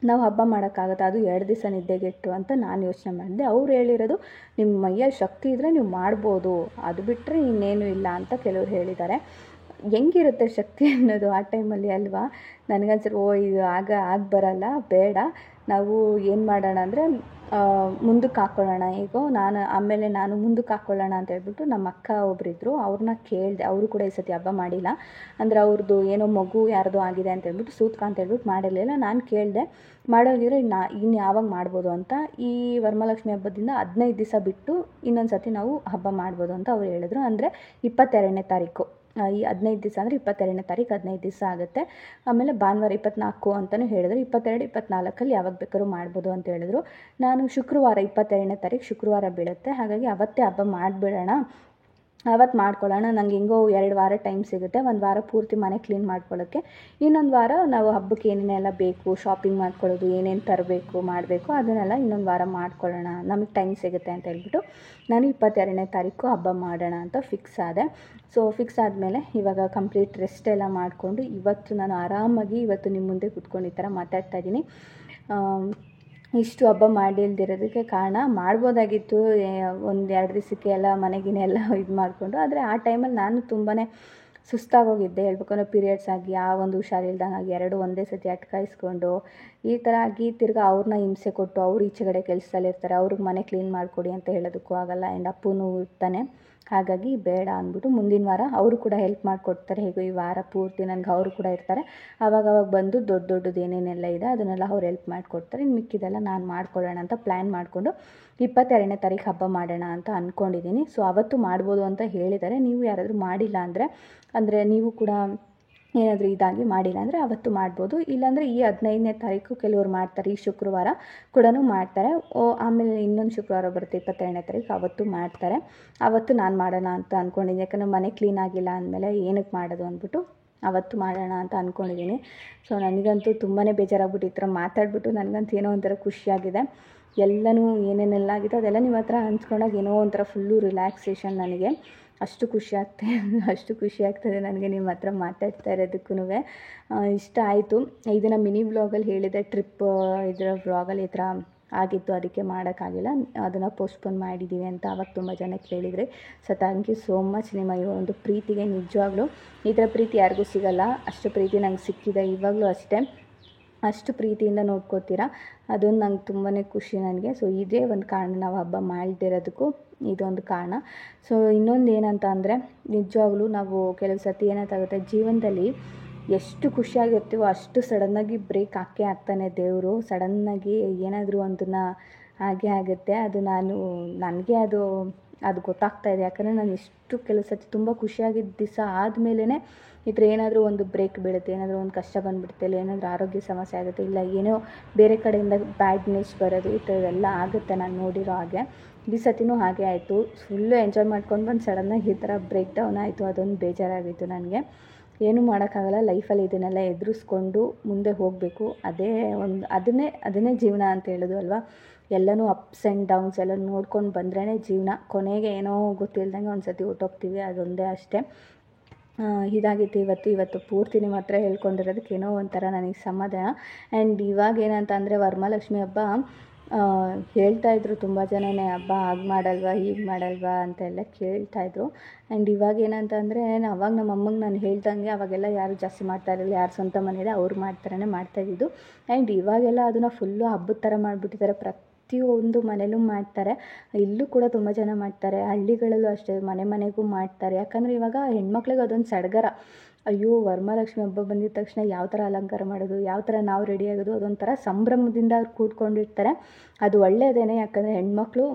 ನಾವು ಹಬ್ಬ ಮಾಡೋಕ್ಕಾಗತ್ತೆ, ಅದು 2 ದಿವಸ ನಿದ್ದೆಗೆಟ್ಟು ಅಂತ ನಾನು ಯೋಚನೆ ಮಾಡಿದೆ. ಅವ್ರು ಹೇಳಿರೋದು ನಿಮ್ಮ ಮೈಯಲ್ಲಿ ಶಕ್ತಿ ಇದ್ದರೆ ನೀವು ಮಾಡ್ಬೋದು, ಅದು ಬಿಟ್ಟರೆ ಇನ್ನೇನು ಇಲ್ಲ ಅಂತ ಕೆಲವ್ರು ಹೇಳಿದ್ದಾರೆ. ಹೆಂಗಿರುತ್ತೆ ಶಕ್ತಿ ಅನ್ನೋದು ಆ ಟೈಮಲ್ಲಿ ಅಲ್ವಾ. ನನಗನ್ಸರು ಇದು ಆಗ ಬರಲ್ಲ, ಬೇಡ, ನಾವು ಏನು ಮಾಡೋಣ ಅಂದರೆ ಮುಂದಕ್ಕೆ ಹಾಕ್ಕೊಳ್ಳೋಣ. ಈಗ ನಾನು ಮುಂದಕ್ಕೆ ಹಾಕ್ಕೊಳ್ಳೋಣ ಅಂತ ಹೇಳ್ಬಿಟ್ಟು ನಮ್ಮ ಅಕ್ಕ ಒಬ್ಬರಿದ್ದರು, ಅವ್ರನ್ನ ಕೇಳಿದೆ. ಅವರು ಕೂಡ ಈ ಸತಿ ಹಬ್ಬ ಮಾಡಿಲ್ಲ, ಅಂದರೆ ಅವ್ರದ್ದು ಏನೋ ಮಗು ಯಾರ್ದೋ ಆಗಿದೆ ಅಂತ ಹೇಳ್ಬಿಟ್ಟು ಸೂತ್ಕ ಅಂತ ಹೇಳ್ಬಿಟ್ಟು ಮಾಡಿರಲಿಲ್ಲ. ನಾನು ಕೇಳಿದೆ ಮಾಡೋಗಿದ್ರೆ ಇನ್ನು ಯಾವಾಗ ಮಾಡ್ಬೋದು ಅಂತ. ಈ ವರಮಹಾಲಕ್ಷ್ಮಿ ಹಬ್ಬದಿಂದ 15 ದಿವಸ ಬಿಟ್ಟು ಇನ್ನೊಂದು ಸತಿ ನಾವು ಹಬ್ಬ ಮಾಡ್ಬೋದು ಅಂತ ಅವ್ರು ಹೇಳಿದ್ರು. ಅಂದರೆ 22ನೇ ತಾರೀಕು, ಈ 15 ದಿವಸ ಅಂದರೆ 22ನೇ ತಾರೀಕು 15 ದಿವಸ ಆಗುತ್ತೆ. ಆಮೇಲೆ ಭಾನುವಾರ 24 ಅಂತಲೂ ಹೇಳಿದ್ರು. 22, 24 ಯಾವಾಗ ಬೇಕಾದ್ರೂ ಮಾಡ್ಬೋದು ಅಂತ ಹೇಳಿದ್ರು. ನಾನು ಶುಕ್ರವಾರ 22ನೇ ತಾರೀಕು ಶುಕ್ರವಾರ ಬೀಳುತ್ತೆ, ಹಾಗಾಗಿ ಅವತ್ತೇ ಹಬ್ಬ ಮಾಡಿಬಿಡೋಣ, ಅವತ್ತು ಮಾಡ್ಕೊಳ್ಳೋಣ. ನಂಗೆ ಹೆಂಗೋ 2 ವಾರ ಟೈಮ್ ಸಿಗುತ್ತೆ, 1 ವಾರ ಪೂರ್ತಿ ಮನೆ ಕ್ಲೀನ್ ಮಾಡ್ಕೊಳ್ಳೋಕ್ಕೆ, ಇನ್ನೊಂದು ವಾರ ನಾವು ಹಬ್ಬಕ್ಕೆ ಏನೇನೆಲ್ಲ ಬೇಕು ಶಾಪಿಂಗ್ ಮಾಡ್ಕೊಳ್ಳೋದು, ಏನೇನು ತರಬೇಕು ಮಾಡಬೇಕು ಅದನ್ನೆಲ್ಲ ಇನ್ನೊಂದು ವಾರ ಮಾಡ್ಕೊಳ್ಳೋಣ, ನಮಗೆ ಟೈಮ್ ಸಿಗುತ್ತೆ ಅಂತ ಹೇಳ್ಬಿಟ್ಟು ನಾನು 22ನೇ ತಾರೀಕು ಹಬ್ಬ ಮಾಡೋಣ ಅಂತ ಫಿಕ್ಸ್ ಆದೆ. ಸೊ ಫಿಕ್ಸ್ ಆದಮೇಲೆ ಇವಾಗ ಕಂಪ್ಲೀಟ್ ರೆಸ್ಟ್ ಎಲ್ಲ ಮಾಡಿಕೊಂಡು ಇವತ್ತು ನಾನು ಆರಾಮಾಗಿ ನಿಮ್ಮ ಮುಂದೆ ಕೂತ್ಕೊಂಡು ಈ ಥರ ಮಾತಾಡ್ತಾ ಇದ್ದೀನಿ. ಇಷ್ಟು ಹಬ್ಬ ಮಾಡಿಲ್ದಿರೋದಕ್ಕೆ ಕಾರಣ, ಮಾಡ್ಬೋದಾಗಿತ್ತು 1-2 ದಿವಸಕ್ಕೆ ಎಲ್ಲ ಮನೆಗಿನೇ ಎಲ್ಲ ಇದು ಮಾಡಿಕೊಂಡು, ಆದರೆ ಆ ಟೈಮಲ್ಲಿ ನಾನು ತುಂಬಾ ಸುಸ್ತಾಗೋಗಿದ್ದೆ ಹೇಳ್ಬೇಕು ಅಂದರೆ. ಪೀರಿಯಡ್ಸ್ ಆಗಿ ಒಂದು ಹುಷಾರಿಲ್ದಂಗಾಗಿ 2 ಒಂದೇ ಸತಿ ಅಟ್ಕಾಯಿಸ್ಕೊಂಡು ಈ ಥರ ಆಗಿ ತಿರ್ಗಿ ಅವ್ರನ್ನ ಹಿಂಸೆ ಕೊಟ್ಟು ಅವ್ರು ಈಚೆಗಡೆ ಕೆಲಸದಲ್ಲಿರ್ತಾರೆ, ಅವ್ರಿಗೆ ಮನೆ ಕ್ಲೀನ್ ಮಾಡಿಕೊಡಿ ಅಂತ ಹೇಳೋದಕ್ಕೂ ಆಗಲ್ಲ. ಆ್ಯಂಡ್ ಅಪ್ಪನೂ ಇರ್ತಾನೆ, ಹಾಗಾಗಿ ಬೇಡ ಅಂದ್ಬಿಟ್ಟು ಮುಂದಿನ ವಾರ ಅವರು ಕೂಡ ಹೆಲ್ಪ್ ಮಾಡಿಕೊಡ್ತಾರೆ. ಹೇಗೋ ಈ ವಾರ ಪೂರ್ತಿ ನನಗೆ ಅವರು ಕೂಡ ಇರ್ತಾರೆ, ಆವಾಗವಾಗ ಬಂದು ದೊಡ್ಡದು ಏನೇನೆಲ್ಲ ಇದೆ ಅದನ್ನೆಲ್ಲ ಅವ್ರು ಹೆಲ್ಪ್ ಮಾಡಿಕೊಡ್ತಾರೆ. ಇನ್ನು ಮಿಕ್ಕಿದೆಲ್ಲ ನಾನು ಮಾಡ್ಕೊಳ್ಳೋಣ ಅಂತ ಪ್ಲ್ಯಾನ್ ಮಾಡಿಕೊಂಡು 22ನೇ ತಾರೀಕು ಹಬ್ಬ ಮಾಡೋಣ ಅಂತ ಅಂದ್ಕೊಂಡಿದ್ದೀನಿ. ಸೊ ಅವತ್ತು ಮಾಡ್ಬೋದು ಅಂತ ಹೇಳಿದ್ದಾರೆ. ನೀವು ಯಾರಾದರೂ ಮಾಡಿಲ್ಲ ಅಂದರೆ ನೀವು ಕೂಡ ಏನಾದರೂ ಇದಾಗಿ ಮಾಡಿಲ್ಲ ಅಂದರೆ ಅವತ್ತು ಮಾಡ್ಬೋದು. ಇಲ್ಲಾಂದರೆ ಈ 15ನೇ ತಾರೀಕು ಕೆಲವರು ಮಾಡ್ತಾರೆ, ಈ ಶುಕ್ರವಾರ ಕೂಡ ಮಾಡ್ತಾರೆ. ಆಮೇಲೆ ಇನ್ನೊಂದು ಶುಕ್ರವಾರ ಬರುತ್ತೆ 22ನೇ ತಾರೀಕು, ಅವತ್ತು ಮಾಡ್ತಾರೆ. ಅವತ್ತು ನಾನು ಮಾಡೋಣ ಅಂತ ಅಂದ್ಕೊಂಡಿದ್ದೀನಿ. ಯಾಕಂದರೆ ಮನೆ ಕ್ಲೀನ್ ಆಗಿಲ್ಲ ಅಂದಮೇಲೆ ಏನಕ್ಕೆ ಮಾಡೋದು ಅಂದ್ಬಿಟ್ಟು ಅವತ್ತು ಮಾಡೋಣ ಅಂತ ಅಂದ್ಕೊಂಡಿದ್ದೀನಿ. ಸೊ ನನಗಂತೂ ತುಂಬಾ ಬೇಜಾರಾಗ್ಬಿಟ್ಟು ಈ ಥರ ಮಾತಾಡ್ಬಿಟ್ಟು ನನಗಂತೂ ಏನೋ ಒಂಥರ ಖುಷಿಯಾಗಿದೆ. ಎಲ್ಲನೂ ಏನೇನೆಲ್ಲ ಆಗಿದೆ ಅದೆಲ್ಲ ನಿಮ್ಮ ಹತ್ರ ಹಂಚ್ಕೊಂಡಾಗ ಏನೋ ಒಂಥರ ಫುಲ್ಲು ರಿಲ್ಯಾಕ್ಸೇಷನ್ ನನಗೆ. ಅಷ್ಟು ಖುಷಿ ಆಗ್ತದೆ ನನಗೆ ನಿಮ್ಮ ಹತ್ರ ಮಾತಾಡ್ತಾ ಇರೋದಕ್ಕೂ. ಇಷ್ಟ ಆಯಿತು. ಇದನ್ನು ಮಿನಿ ವ್ಲಾಗಲ್ಲಿ ಹೇಳಿದೆ, ಟ್ರಿಪ್ ಇದರ ವ್ಲಾಗಲ್ಲಿ ಈ ಥರ ಆಗಿತ್ತು, ಅದಕ್ಕೆ ಮಾಡೋಕ್ಕಾಗಿಲ್ಲ, ಅದನ್ನು ಪೋಸ್ಟ್ಪೋನ್ ಮಾಡಿದ್ದೀವಿ ಅಂತ ಆವಾಗ ತುಂಬ ಜನ ಕೇಳಿದರೆ. So thank you so much ನಿಮ್ಮ ಈ ಒಂದು ಪ್ರೀತಿಗೆ. ನಿಜವಾಗ್ಲೂ ಈ ಥರ ಪ್ರೀತಿ ಯಾರಿಗೂ ಸಿಗೋಲ್ಲ, ಅಷ್ಟು ಪ್ರೀತಿ ನಂಗೆ ಸಿಕ್ಕಿದೆ. ಇವಾಗಲೂ ಅಷ್ಟೇ, ಅಷ್ಟು ಪ್ರೀತಿಯಿಂದ ನೋಡ್ಕೋತೀರಾ, ಅದೊಂದು ನಂಗೆ ತುಂಬಾ ಖುಷಿ ನನಗೆ. ಸೊ ಇದೇ ಒಂದು ಕಾರಣ ನಾವು ಹಬ್ಬ ಮಾಡದಿರೋದಕ್ಕೂ, ಇದೊಂದು ಕಾರಣ. ಸೊ ಇನ್ನೊಂದು ಏನಂತ ಅಂದರೆ, ನಿಜವಾಗ್ಲೂ ನಾವು ಕೆಲವು ಸತಿ ಏನಾಗುತ್ತೆ ಜೀವನದಲ್ಲಿ ಎಷ್ಟು ಖುಷಿಯಾಗಿರ್ತೀವೋ ಅಷ್ಟು ಸಡನ್ನಾಗಿ ಬ್ರೇಕ್ ಹಾಕೇ ಆಗ್ತಾನೆ ದೇವರು. ಸಡನ್ನಾಗಿ ಏನಾದರೂ ಒಂದನ್ನು ಹಾಗೆ ಆಗುತ್ತೆ. ಅದು ನನಗೆ ಅದು ಗೊತ್ತಾಗ್ತಾ ಇದೆ. ಯಾಕಂದರೆ ನಾನು ಎಷ್ಟು ಕೆಲವು ಸತಿ ತುಂಬ ಖುಷಿಯಾಗಿದ್ದ ದಿವಸ ಆದಮೇಲೆ ಈ ಥರ ಏನಾದರೂ ಒಂದು ಬ್ರೇಕ್ ಬೀಳುತ್ತೆ, ಏನಾದರೂ ಒಂದು ಕಷ್ಟ ಬಂದುಬಿಡುತ್ತೆ, ಇಲ್ಲ ಏನಾದರೂ ಆರೋಗ್ಯ ಸಮಸ್ಯೆ ಆಗುತ್ತೆ, ಇಲ್ಲ ಏನೋ ಬೇರೆ ಕಡೆಯಿಂದ ಬ್ಯಾಡ್ ನ್ಯೂಸ್ ಬರೋದು, ಈ ಥರದ್ದೆಲ್ಲ ಆಗುತ್ತೆ ನಾನು ನೋಡಿರೋ ಹಾಗೆ. ಈ ಸತಿನೂ ಹಾಗೆ ಆಯಿತು. ಫುಲ್ಲು ಎಂಜಾಯ್ ಮಾಡ್ಕೊಂಡು ಬಂದು ಸಡನ್ನಾಗಿ ಈ ಥರ ಬ್ರೇಕ್ ಡೌನ್ ಆಯಿತು. ಅದೊಂದು ಬೇಜಾರಾಗಿತ್ತು ನನಗೆ. ಏನೂ ಮಾಡೋಕ್ಕಾಗಲ್ಲ. ಲೈಫಲ್ಲಿ ಇದನ್ನೆಲ್ಲ ಎದುರಿಸ್ಕೊಂಡು ಮುಂದೆ ಹೋಗಬೇಕು. ಅದನ್ನೇ ಜೀವನ ಅಂತ ಹೇಳೋದು ಅಲ್ವಾ. ಎಲ್ಲನೂ ಅಪ್ಸ್ ಆ್ಯಂಡ್ ಡೌನ್ಸ್ ಎಲ್ಲ ನೋಡ್ಕೊಂಡು ಬಂದ್ರೇ ಜೀವನ. ಕೊನೆಗೆ ಏನೋ ಗೊತ್ತಿಲ್ದಂಗೆ ಒಂದು ಸತಿ ಹೊರ್ಟೋಗ್ತೀವಿ, ಅದೊಂದೇ ಅಷ್ಟೇ. ಇದಾಗಿತ್ತು ಇವತ್ತು ಪೂರ್ತಿ ನಿಮ್ಮ ಹತ್ರ ಹೇಳ್ಕೊಂಡಿರೋದಕ್ಕೆ ಏನೋ ಒಂಥರ ನನಗೆ ಸಮಾಧಾನ. ಆ್ಯಂಡ್ ಇವಾಗ ಏನಂತ ಅಂದರೆ ವರಮಹಾಲಕ್ಷ್ಮಿ ಹಬ್ಬ ಹೇಳ್ತಾಯಿದ್ರು ತುಂಬ ಜನನೇ, ಹಬ್ಬ ಹಾಗೆ ಮಾಡಲ್ವಾ ಹೀಗೆ ಮಾಡಲ್ವಾ ಅಂತೆಲ್ಲ ಕೇಳ್ತಾಯಿದ್ರು. ಆ್ಯಂಡ್ ಇವಾಗ ಏನಂತ ಅಂದರೆ ಅವಾಗ ನಮ್ಮ ಅಮ್ಮಂಗೆ ನಾನು ಹೇಳ್ದಂಗೆ ಅವಾಗೆಲ್ಲ ಯಾರು ಜಾಸ್ತಿ ಮಾಡ್ತಾಯಿರಲಿಲ್ಲ, ಯಾರು ಸ್ವಂತ ಮನೇಲಿ ಅವ್ರು ಮಾಡ್ತಾಯಿದ್ದಿದ್ದು. ಆ್ಯಂಡ್ ಇವಾಗೆಲ್ಲ ಅದನ್ನು ಫುಲ್ಲು ಹಬ್ಬದ ಥರ ಮಾಡಿಬಿಟ್ಟಿದ್ದಾರೆ. ಪ್ರತಿಯೊಂದು ಮನೇಲೂ ಮಾಡ್ತಾರೆ. ಇಲ್ಲೂ ಕೂಡ ತುಂಬ ಜನ ಮಾಡ್ತಾರೆ, ಹಳ್ಳಿಗಳಲ್ಲೂ ಅಷ್ಟೇ ಮನೆಗೂ ಮಾಡ್ತಾರೆ. ಯಾಕಂದರೆ ಇವಾಗ ಹೆಣ್ಮಕ್ಳಿಗೆ ಅದೊಂದು ಸಡಗರ. ಅಯ್ಯೋ ವರಮಹಾಲಕ್ಷ್ಮಿ ಹಬ್ಬ ಬಂದಿದ ತಕ್ಷಣ ಯಾವ ಥರ ಅಲಂಕಾರ ಮಾಡೋದು, ಯಾವ ಥರ ನಾವು ರೆಡಿ ಆಗೋದು, ಅದೊಂಥರ ಸಂಭ್ರಮದಿಂದ ಅವ್ರು ಕೂತ್ಕೊಂಡಿರ್ತಾರೆ. ಅದು ಒಳ್ಳೆಯದೇನೆ. ಯಾಕಂದರೆ ಹೆಣ್ಮಕ್ಳು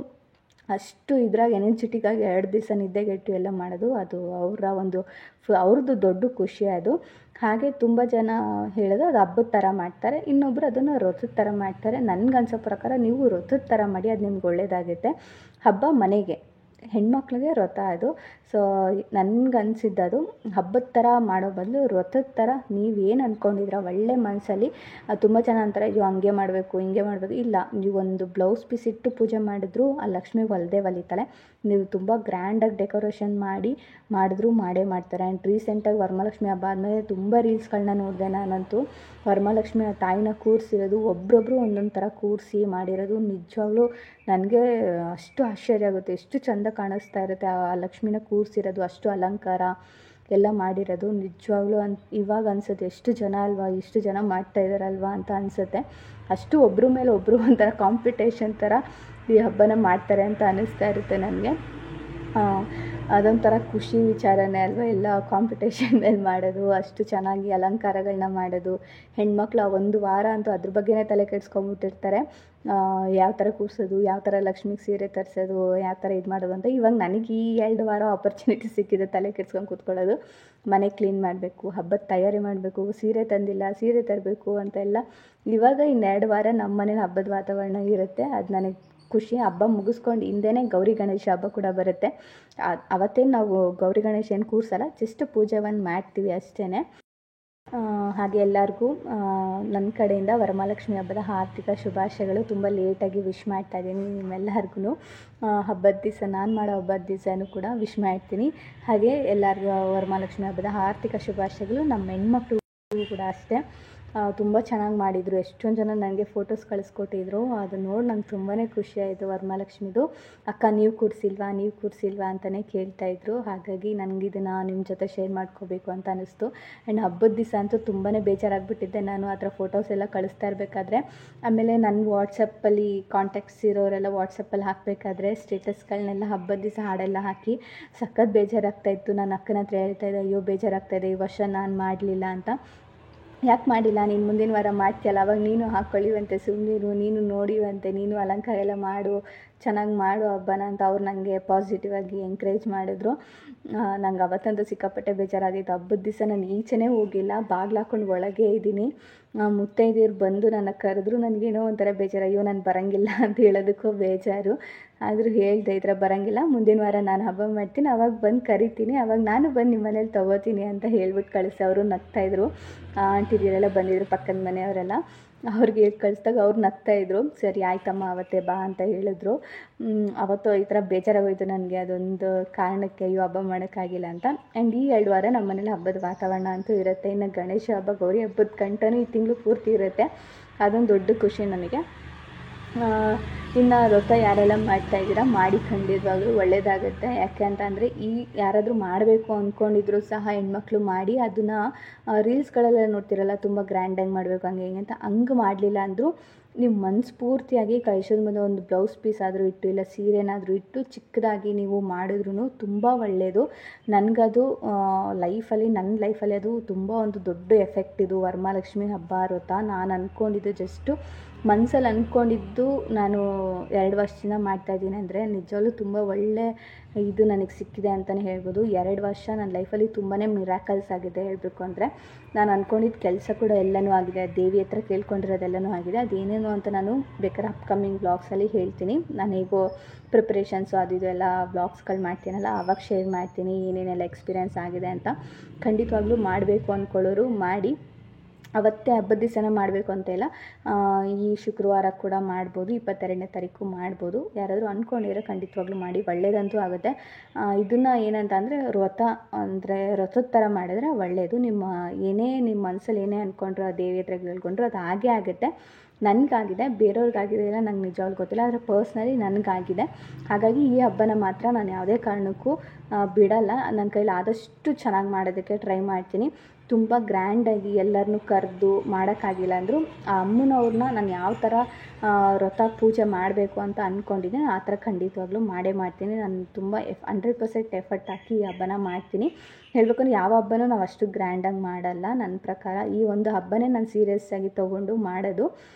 ಅಷ್ಟು ಇದ್ರಾಗ ಎನರ್ಜೆಟಿಕ್ಕಾಗಿ 2 ದಿವಸ ನಿದ್ದೆಗೆಟ್ಟು ಎಲ್ಲ ಮಾಡೋದು, ಅದು ಅವ್ರದ್ದು ದೊಡ್ಡ ಖುಷಿ ಅದು. ಹಾಗೆ ತುಂಬ ಜನ ಹೇಳೋದು ಅದು ಹಬ್ಬದ ಥರ ಮಾಡ್ತಾರೆ, ಇನ್ನೊಬ್ಬರು ಅದನ್ನು ವ್ರತದ ಥರ ಮಾಡ್ತಾರೆ. ನನಗನ್ಸೋ ಪ್ರಕಾರ ನೀವು ವ್ರತದ ಥರ ಮಾಡಿ, ಅದು ನಿಮ್ಗೆ ಒಳ್ಳೆಯದಾಗುತ್ತೆ. ಹಬ್ಬ ಮನೆಗೆ, ಹೆಣ್ಮಕ್ಳಿಗೆ ವ್ರತ ಅದು. ಸೊ ನನಗನ್ಸಿದ್ದದು ಹಬ್ಬದ ಥರ ಮಾಡೋ ಬದಲು ವ್ರತದ ಥರ ನೀವೇನು ಅಂದ್ಕೊಂಡಿದ್ದೀರ ಒಳ್ಳೆ ಮನಸ್ಸಲ್ಲಿ. ತುಂಬ ಜನ ಅಂತಾರೆ ಅಯ್ಯೋ ಹಂಗೆ ಮಾಡಬೇಕು ಹಿಂಗೆ ಮಾಡಬೇಕು. ಇಲ್ಲ, ನೀವೊಂದು ಬ್ಲೌಸ್ ಪೀಸ್ ಇಟ್ಟು ಪೂಜೆ ಮಾಡಿದ್ರು ಆ ಲಕ್ಷ್ಮಿ ಒಲಿತಾಳೆ. ನೀವು ತುಂಬ ಗ್ರ್ಯಾಂಡಾಗಿ ಡೆಕೋರೇಷನ್ ಮಾಡಿದ್ರು ಮಾಡೇ ಮಾಡ್ತಾರೆ. ಆ್ಯಂಡ್ ರೀಸೆಂಟಾಗಿ ವರಮಹಾಲಕ್ಷ್ಮಿ ಹಬ್ಬ ಆದಮೇಲೆ ತುಂಬ ರೀಲ್ಸ್ಗಳನ್ನ ನೋಡಿದೆ ನಾನಂತೂ. ವರಮಹಾಲಕ್ಷ್ಮಿ ತಾಯಿನ ಕೂರಿಸಿರೋದು ಒಬ್ಬೊಬ್ಬರು ಒಂದೊಂದು ಥರ ಕೂರಿಸಿ ಮಾಡಿರೋದು ನಿಜವಾಗ್ಲೂ ನನಗೆ ಅಷ್ಟು ಆಶ್ಚರ್ಯ ಆಗುತ್ತೆ. ಎಷ್ಟು ಚೆಂದ ಕಾಣಿಸ್ತಾ ಇರುತ್ತೆ ಆ ಲಕ್ಷ್ಮಿನ ಕೂರಿಸಿರೋದು, ಅಷ್ಟು ಅಲಂಕಾರ ಎಲ್ಲ ಮಾಡಿರೋದು. ನಿಜವಾಗ್ಲೂ ಇವಾಗ ಅನಿಸುತ್ತೆ ಎಷ್ಟು ಜನ ಅಲ್ವಾ, ಇಷ್ಟು ಜನ ಮಾಡ್ತಾಯಿದ್ದಾರಲ್ವ ಅಂತ ಅನಿಸುತ್ತೆ. ಅಷ್ಟು ಒಬ್ಬರ ಮೇಲೆ ಒಬ್ಬರು ಒಂಥರ ಕಾಂಪಿಟೇಷನ್ ಥರ ಈ ಹಬ್ಬನ ಮಾಡ್ತಾರೆ ಅಂತ ಅನ್ನಿಸ್ತಾ ಇರುತ್ತೆ ನನಗೆ. ಅದೊಂಥರ ಖುಷಿ ವಿಚಾರನೇ ಅಲ್ವಾ, ಎಲ್ಲ ಕಾಂಪಿಟೇಷನ್ ಮೇಲೆ ಮಾಡೋದು, ಅಷ್ಟು ಚೆನ್ನಾಗಿ ಅಲಂಕಾರಗಳನ್ನ ಮಾಡೋದು. ಹೆಣ್ಮಕ್ಳು ಒಂದು ವಾರ ಅಂತೂ ಅದ್ರ ಬಗ್ಗೆನೇ ತಲೆ ಕೆಡಿಸ್ಕೊಂಬಿಟ್ಟಿರ್ತಾರೆ. ಯಾವ ಥರ ಕೂರಿಸೋದು, ಯಾವ ಥರ ಲಕ್ಷ್ಮಿಗೆ ಸೀರೆ ತರಿಸೋದು, ಯಾವ ಥರ ಇದು ಮಾಡೋದು ಅಂತ. ಇವಾಗ ನನಗೆ ಈ 2 ವಾರ ಆಪರ್ಚುನಿಟಿ ಸಿಕ್ಕಿದೆ ತಲೆ ಕೆಡ್ಸ್ಕೊಂಡು ಕೂತ್ಕೊಳ್ಳೋದು. ಮನೆ ಕ್ಲೀನ್ ಮಾಡಬೇಕು, ಹಬ್ಬದ ತಯಾರಿ ಮಾಡಬೇಕು, ಸೀರೆ ತಂದಿಲ್ಲ ಸೀರೆ ತರಬೇಕು ಅಂತೆಲ್ಲ. ಇವಾಗ ಇನ್ನು 2 ವಾರ ನಮ್ಮ ಮನೇಲಿ ಹಬ್ಬದ ವಾತಾವರಣ ಇರುತ್ತೆ. ಅದು ನನಗೆ ಖುಷಿ. ಹಬ್ಬ ಮುಗಿಸ್ಕೊಂಡು ಹಿಂದೆಯೇ ಗೌರಿ ಗಣೇಶ ಹಬ್ಬ ಕೂಡ ಬರುತ್ತೆ. ಅವತ್ತೇನು ನಾವು ಗೌರಿ ಗಣೇಶ ಏನು ಕೂರಿಸಲ್ಲ, ಜಸ್ಟ್ ಪೂಜೆ ಮಾಡ್ತೀವಿ ಅಷ್ಟೇ. ಹಾಗೆ ಎಲ್ಲರಿಗೂ ನನ್ನ ಕಡೆಯಿಂದ ವರಮಹಾಲಕ್ಷ್ಮಿ ಹಬ್ಬದ ಆರ್ಥಿಕ ಶುಭಾಶಯಗಳು. ತುಂಬ ಲೇಟಾಗಿ ವಿಶ್ ಮಾಡ್ತಾಯಿದ್ದೀನಿ ನಿಮ್ಮೆಲ್ಲರಿಗೂ. ಹಬ್ಬದ ದಿವಸ ನಾನು ಮಾಡೋ ಹಬ್ಬದ ದಿವಸನೂ ಕೂಡ ವಿಶ್ ಮಾಡ್ತೀನಿ. ಹಾಗೆ ಎಲ್ಲರಿಗೂ ವರಮಹಾಲಕ್ಷ್ಮಿ ಹಬ್ಬದ ಆರ್ಥಿಕ ಶುಭಾಶಯಗಳು. ನಮ್ಮ ಹೆಣ್ಮಕ್ಳು ಕೂಡ ಅಷ್ಟೇ ತುಂಬ ಚೆನ್ನಾಗಿ ಮಾಡಿದರು. ಎಷ್ಟೊಂದು ಜನ ನನಗೆ ಫೋಟೋಸ್ ಕಳಿಸ್ಕೊಟ್ಟಿದ್ರು. ಅದು ನೋಡಿ ನಂಗೆ ತುಂಬಾ ಖುಷಿಯಾಯಿತು. ವರಮಹಾಲಕ್ಷ್ಮಿದು ಅಕ್ಕ ನೀವು ಕೂರಿಸಿಲ್ವಾ ಅಂತಲೇ ಕೇಳ್ತಾಯಿದ್ರು. ಹಾಗಾಗಿ ನನಗೆ ಇದನ್ನು ನಿಮ್ಮ ಜೊತೆ ಶೇರ್ ಮಾಡ್ಕೋಬೇಕು ಅಂತ ಅನ್ನಿಸ್ತು. ಆ್ಯಂಡ್ ಹಬ್ಬದ ದಿವಸ ಅಂತೂ ತುಂಬಾ ಬೇಜಾರಾಗಿಬಿಟ್ಟಿದ್ದೆ ನಾನು ಆ ಥರ ಫೋಟೋಸ್ ಎಲ್ಲ ಕಳಿಸ್ತಾ ಇರಬೇಕಾದ್ರೆ. ಆಮೇಲೆ ನನ್ನ ವಾಟ್ಸಪ್ಪಲ್ಲಿ ಕಾಂಟ್ಯಾಕ್ಟ್ಸ್ ಇರೋರೆಲ್ಲ ವಾಟ್ಸಪ್ಪಲ್ಲಿ ಹಾಕಬೇಕಾದ್ರೆ ಸ್ಟೇಟಸ್ಗಳನ್ನೆಲ್ಲ ಹಬ್ಬದ ದಿವಸ ಹಾಡೆಲ್ಲ ಹಾಕಿ ಸಖತ್ ಬೇಜಾರಾಗ್ತಾಯಿತ್ತು. ನನ್ನ ಅಕ್ಕನ ಹತ್ರ ಹೇಳ್ತಾಯಿದ್ದೆ, ಅಯ್ಯೋ ಬೇಜಾರಾಗ್ತಾಯಿದೆ ಈ ವರ್ಷ ನಾನು ಮಾಡಲಿಲ್ಲ ಅಂತ. ಯಾಕೆ ಮಾಡಿಲ್ಲ, ನೀನು ಮುಂದಿನ ವಾರ ಮಾಡ್ತೀಯಲ್ಲ ಅವಾಗ ನೀನು ಹಾಕ್ಕೊಳ್ಳಿವಂತೆ, ಸುಮ್ಮನಿರು, ನೀನು ನೋಡಿವಂತೆ, ನೀನು ಅಲಂಕಾರ ಎಲ್ಲ ಮಾಡು, ಚೆನ್ನಾಗಿ ಮಾಡು ಹಬ್ಬನ ಅಂತ ಅವ್ರು ನನಗೆ ಪಾಸಿಟಿವ್ ಆಗಿ ಎಂಕರೇಜ್ ಮಾಡಿದ್ರು. ನಂಗೆ ಅವತ್ತಂತೂ ಸಿಕ್ಕಾಪಟ್ಟೆ ಬೇಜಾರಾಗಿತ್ತು. ಹಬ್ಬದ ದಿವಸ ನಾನು ಈಚೆನೇ ಹೋಗಿಲ್ಲ, ಬಾಗಿಲು ಹಾಕ್ಕೊಂಡು ಒಳಗೆ ಇದ್ದೀನಿ. ಮುತ್ತೈದೆಯರು ಬಂದು ನನ್ನ ಕರೆದ್ರು. ನನಗೇನೋ ಒಂಥರ ಬೇಜಾರು, ಅಯ್ಯೋ ನಾನು ಬರೋಂಗಿಲ್ಲ ಅಂತ ಹೇಳೋದಕ್ಕೂ ಬೇಜಾರು. ಆದರೂ ಹೇಳ್ದೆ ಈ ಥರ ಬರೋಂಗಿಲ್ಲ, ಮುಂದಿನ ವಾರ ನಾನು ಹಬ್ಬ ಮಾಡ್ತೀನಿ, ಅವಾಗ ಬಂದು ಕರಿತೀನಿ, ಅವಾಗ ನಾನು ಬಂದು ನಿಮ್ಮ ಮನೇಲಿ ತೊಗೋತೀನಿ ಅಂತ ಹೇಳ್ಬಿಟ್ಟು ಕಳಿಸಿ. ಅವರು ನಗ್ತಾಯಿದ್ರು. ಆಂಟಿದಿರೆಲ್ಲ ಬಂದಿದ್ರು ಪಕ್ಕದ ಮನೆಯವರೆಲ್ಲ. ಅವ್ರಿಗೆ ಹೇಳಿ ಕಳಿಸ್ದಾಗ ಅವ್ರು ನಗ್ತಾಯಿದ್ರು. ಸರಿ ಆಯ್ತಮ್ಮ ಅವತ್ತೇ ಬಾ ಅಂತ ಹೇಳಿದ್ರು. ಅವತ್ತು ಈ ಥರ ಬೇಜಾರಾಗೋಯ್ತು ನನಗೆ, ಅದೊಂದು ಕಾರಣಕ್ಕೆ ಅಯ್ಯೋ ಹಬ್ಬ ಮಾಡೋಕ್ಕಾಗಿಲ್ಲ ಅಂತ. ಆ್ಯಂಡ್ ಈ 2 ವಾರ ನಮ್ಮ ಮನೇಲಿ ಹಬ್ಬದ ವಾತಾವರಣ ಅಂತೂ ಇರುತ್ತೆ. ಇನ್ನು ಗಣೇಶ ಹಬ್ಬ ಗೌರಿ ಹಬ್ಬದ ಗಂಟನೂ ಈ ತಿಂಗಳು ಪೂರ್ತಿ ಇರುತ್ತೆ. ಅದೊಂದು ದೊಡ್ಡ ಖುಷಿ ನನಗೆ. ಇನ್ನು ವ್ರತ ಯಾರೆಲ್ಲ ಮಾಡ್ತಾಯಿದ್ದೀರಾ ಮಾಡಿ, ಖಂಡಿತವಾಗ್ಲೂ ಒಳ್ಳೆಯದಾಗುತ್ತೆ. ಯಾಕೆ ಅಂತ ಅಂದರೆ ಯಾರಾದರೂ ಮಾಡಬೇಕು ಅಂದ್ಕೊಂಡಿದ್ರು ಸಹ ಹೆಣ್ಮಕ್ಳು ಮಾಡಿ ಅದನ್ನು ರೀಲ್ಸ್ಗಳೆಲ್ಲ ನೋಡ್ತಿರಲ್ಲ, ತುಂಬ ಗ್ರ್ಯಾಂಡಾಗಿ ಮಾಡಬೇಕು ಹಂಗೆ ಹಿಂಗೆ ಅಂತ. ಹಂಗೆ ಮಾಡಲಿಲ್ಲ ಅಂದರೂ ನೀವು ಮನಸ್ಫೂರ್ತಿಯಾಗಿ ಕಳಿಸೋದ ಮುಂದೆ ಒಂದು ಬ್ಲೌಸ್ ಪೀಸ್ ಆದರೂ ಇಟ್ಟು, ಇಲ್ಲ ಸೀರೆನಾದರೂ ಇಟ್ಟು ಚಿಕ್ಕದಾಗಿ ನೀವು ಮಾಡಿದ್ರೂ ತುಂಬ ಒಳ್ಳೆಯದು. ನನಗದು ನನ್ನ ಲೈಫಲ್ಲಿ ಅದು ತುಂಬ ಒಂದು ದೊಡ್ಡ ಎಫೆಕ್ಟ್ ಇದು ವರಮಹಾಲಕ್ಷ್ಮಿ ಹಬ್ಬ ವ್ರತ. ನಾನು ಅಂದ್ಕೊಂಡಿದ್ದು ಜಸ್ಟು ಮನಸ್ಸಲ್ಲಿ ಅಂದ್ಕೊಂಡಿದ್ದು ನಾನು 2 ವರ್ಷದಿಂದ ಮಾಡ್ತಾಯಿದ್ದೀನಿ ಅಂದರೆ ನಿಜವಾಗ್ಲೂ ತುಂಬ ಒಳ್ಳೆ ಇದು ನನಗೆ ಸಿಕ್ಕಿದೆ ಅಂತಲೇ ಹೇಳ್ಬೋದು. 2 ವರ್ಷ ನನ್ನ ಲೈಫಲ್ಲಿ ತುಂಬಾ ಮಿರಾಕಲ್ಸ್ ಆಗಿದೆ ಹೇಳಬೇಕು ಅಂದರೆ. ನಾನು ಅಂದ್ಕೊಂಡಿದ್ದ ಕೆಲಸ ಕೂಡ ಎಲ್ಲನೂ ಆಗಿದೆ, ದೇವಿ ಹತ್ರ ಕೇಳ್ಕೊಂಡಿರೋದೆಲ್ಲನೂ ಆಗಿದೆ. ಅದೇನೇನು ಅಂತ ನಾನು ಬೇಕಾದ್ರೆ ಅಪ್ಕಮಿಂಗ್ ಬ್ಲಾಗ್ಸಲ್ಲಿ ಹೇಳ್ತೀನಿ. ನಾನು ಹೇಗೋ ಪ್ರಿಪ್ರೇಷನ್ಸು ಅದು ಇದು ಎಲ್ಲ ಬ್ಲಾಗ್ಸ್ಗಳು ಮಾಡ್ತೀನಲ್ಲ, ಆವಾಗ ಶೇರ್ ಮಾಡ್ತೀನಿ ಏನೇನೆಲ್ಲ ಎಕ್ಸ್ಪೀರಿಯೆನ್ಸ್ ಆಗಿದೆ ಅಂತ. ಖಂಡಿತವಾಗ್ಲೂ ಮಾಡಬೇಕು ಅಂದ್ಕೊಳ್ಳೋರು ಮಾಡಿ. ಅವತ್ತೇ ಹಬ್ಬದ ದಿವಸನೇ ಮಾಡಬೇಕು ಅಂತ ಇಲ್ಲ, ಈ ಶುಕ್ರವಾರ ಕೂಡ ಮಾಡ್ಬೋದು, 22ನೇ ತಾರೀಕು ಮಾಡ್ಬೋದು. ಯಾರಾದರೂ ಅಂದ್ಕೊಂಡಿರೋ ಖಂಡಿತವಾಗ್ಲೂ ಮಾಡಿ, ಒಳ್ಳೆಯದಂತೂ ಆಗುತ್ತೆ. ಇದನ್ನು ಏನಂತ ಅಂದರೆ ವ್ರತದ ಥರ ಮಾಡಿದ್ರೆ ಒಳ್ಳೆಯದು. ನಿಮ್ಮ ಮನಸ್ಸಲ್ಲಿ ಏನೇ ಅಂದ್ಕೊಂಡ್ರು ಆ ದೇವಿ ಹತ್ರ ಕೇಳ್ಕೊಂಡ್ರು ಅದು ಹಾಗೇ ಆಗುತ್ತೆ. ನನಗಾಗಿದೆ, ಬೇರೆಯವ್ರಿಗಾಗಿದೆ ಇಲ್ಲ ನಂಗೆ ನಿಜವಾಗ್ಲೂ ಗೊತ್ತಿಲ್ಲ, ಆದರೆ ಪರ್ಸ್ನಲಿ ನನಗಾಗಿದೆ. ಹಾಗಾಗಿ ಈ ಹಬ್ಬನ ಮಾತ್ರ ನಾನು ಯಾವುದೇ ಕಾರಣಕ್ಕೂ ಬಿಡಲ್ಲ. ನನ್ನ ಕೈಲಿ ಆದಷ್ಟು ಚೆನ್ನಾಗಿ ಮಾಡೋದಕ್ಕೆ ಟ್ರೈ ಮಾಡ್ತೀನಿ. ತುಂಬ ಗ್ರ್ಯಾಂಡಾಗಿ ಎಲ್ಲರನ್ನೂ ಕರೆದು ಮಾಡೋಕ್ಕಾಗಿಲ್ಲ ಅಂದರೂ ಆ ಅಮ್ಮನವ್ರನ್ನ ನಾನು ಯಾವ ಥರ ವ್ರತ ಪೂಜೆ ಮಾಡಬೇಕು ಅಂತ ಅಂದ್ಕೊಂಡಿದ್ದೀನಿ ಆ ಥರ ಖಂಡಿತವಾಗ್ಲೂ ಮಾಡೇ ಮಾಡ್ತೀನಿ. ನಾನು ತುಂಬ 100% ಎಫರ್ಟ್ ಹಾಕಿ ಈ ಹಬ್ಬನ ಮಾಡ್ತೀನಿ. ಹೇಳ್ಬೇಕಂದ್ರೆ ಯಾವ ಹಬ್ಬನೂ ನಾವು ಅಷ್ಟು ಗ್ರ್ಯಾಂಡಾಗಿ ಮಾಡಲ್ಲ ನನ್ನ ಪ್ರಕಾರ. ಈ ಒಂದು ಹಬ್ಬನೇ ನಾನು ಸೀರಿಯಸ್ಸಾಗಿ ತೊಗೊಂಡು ಮಾಡೋದು.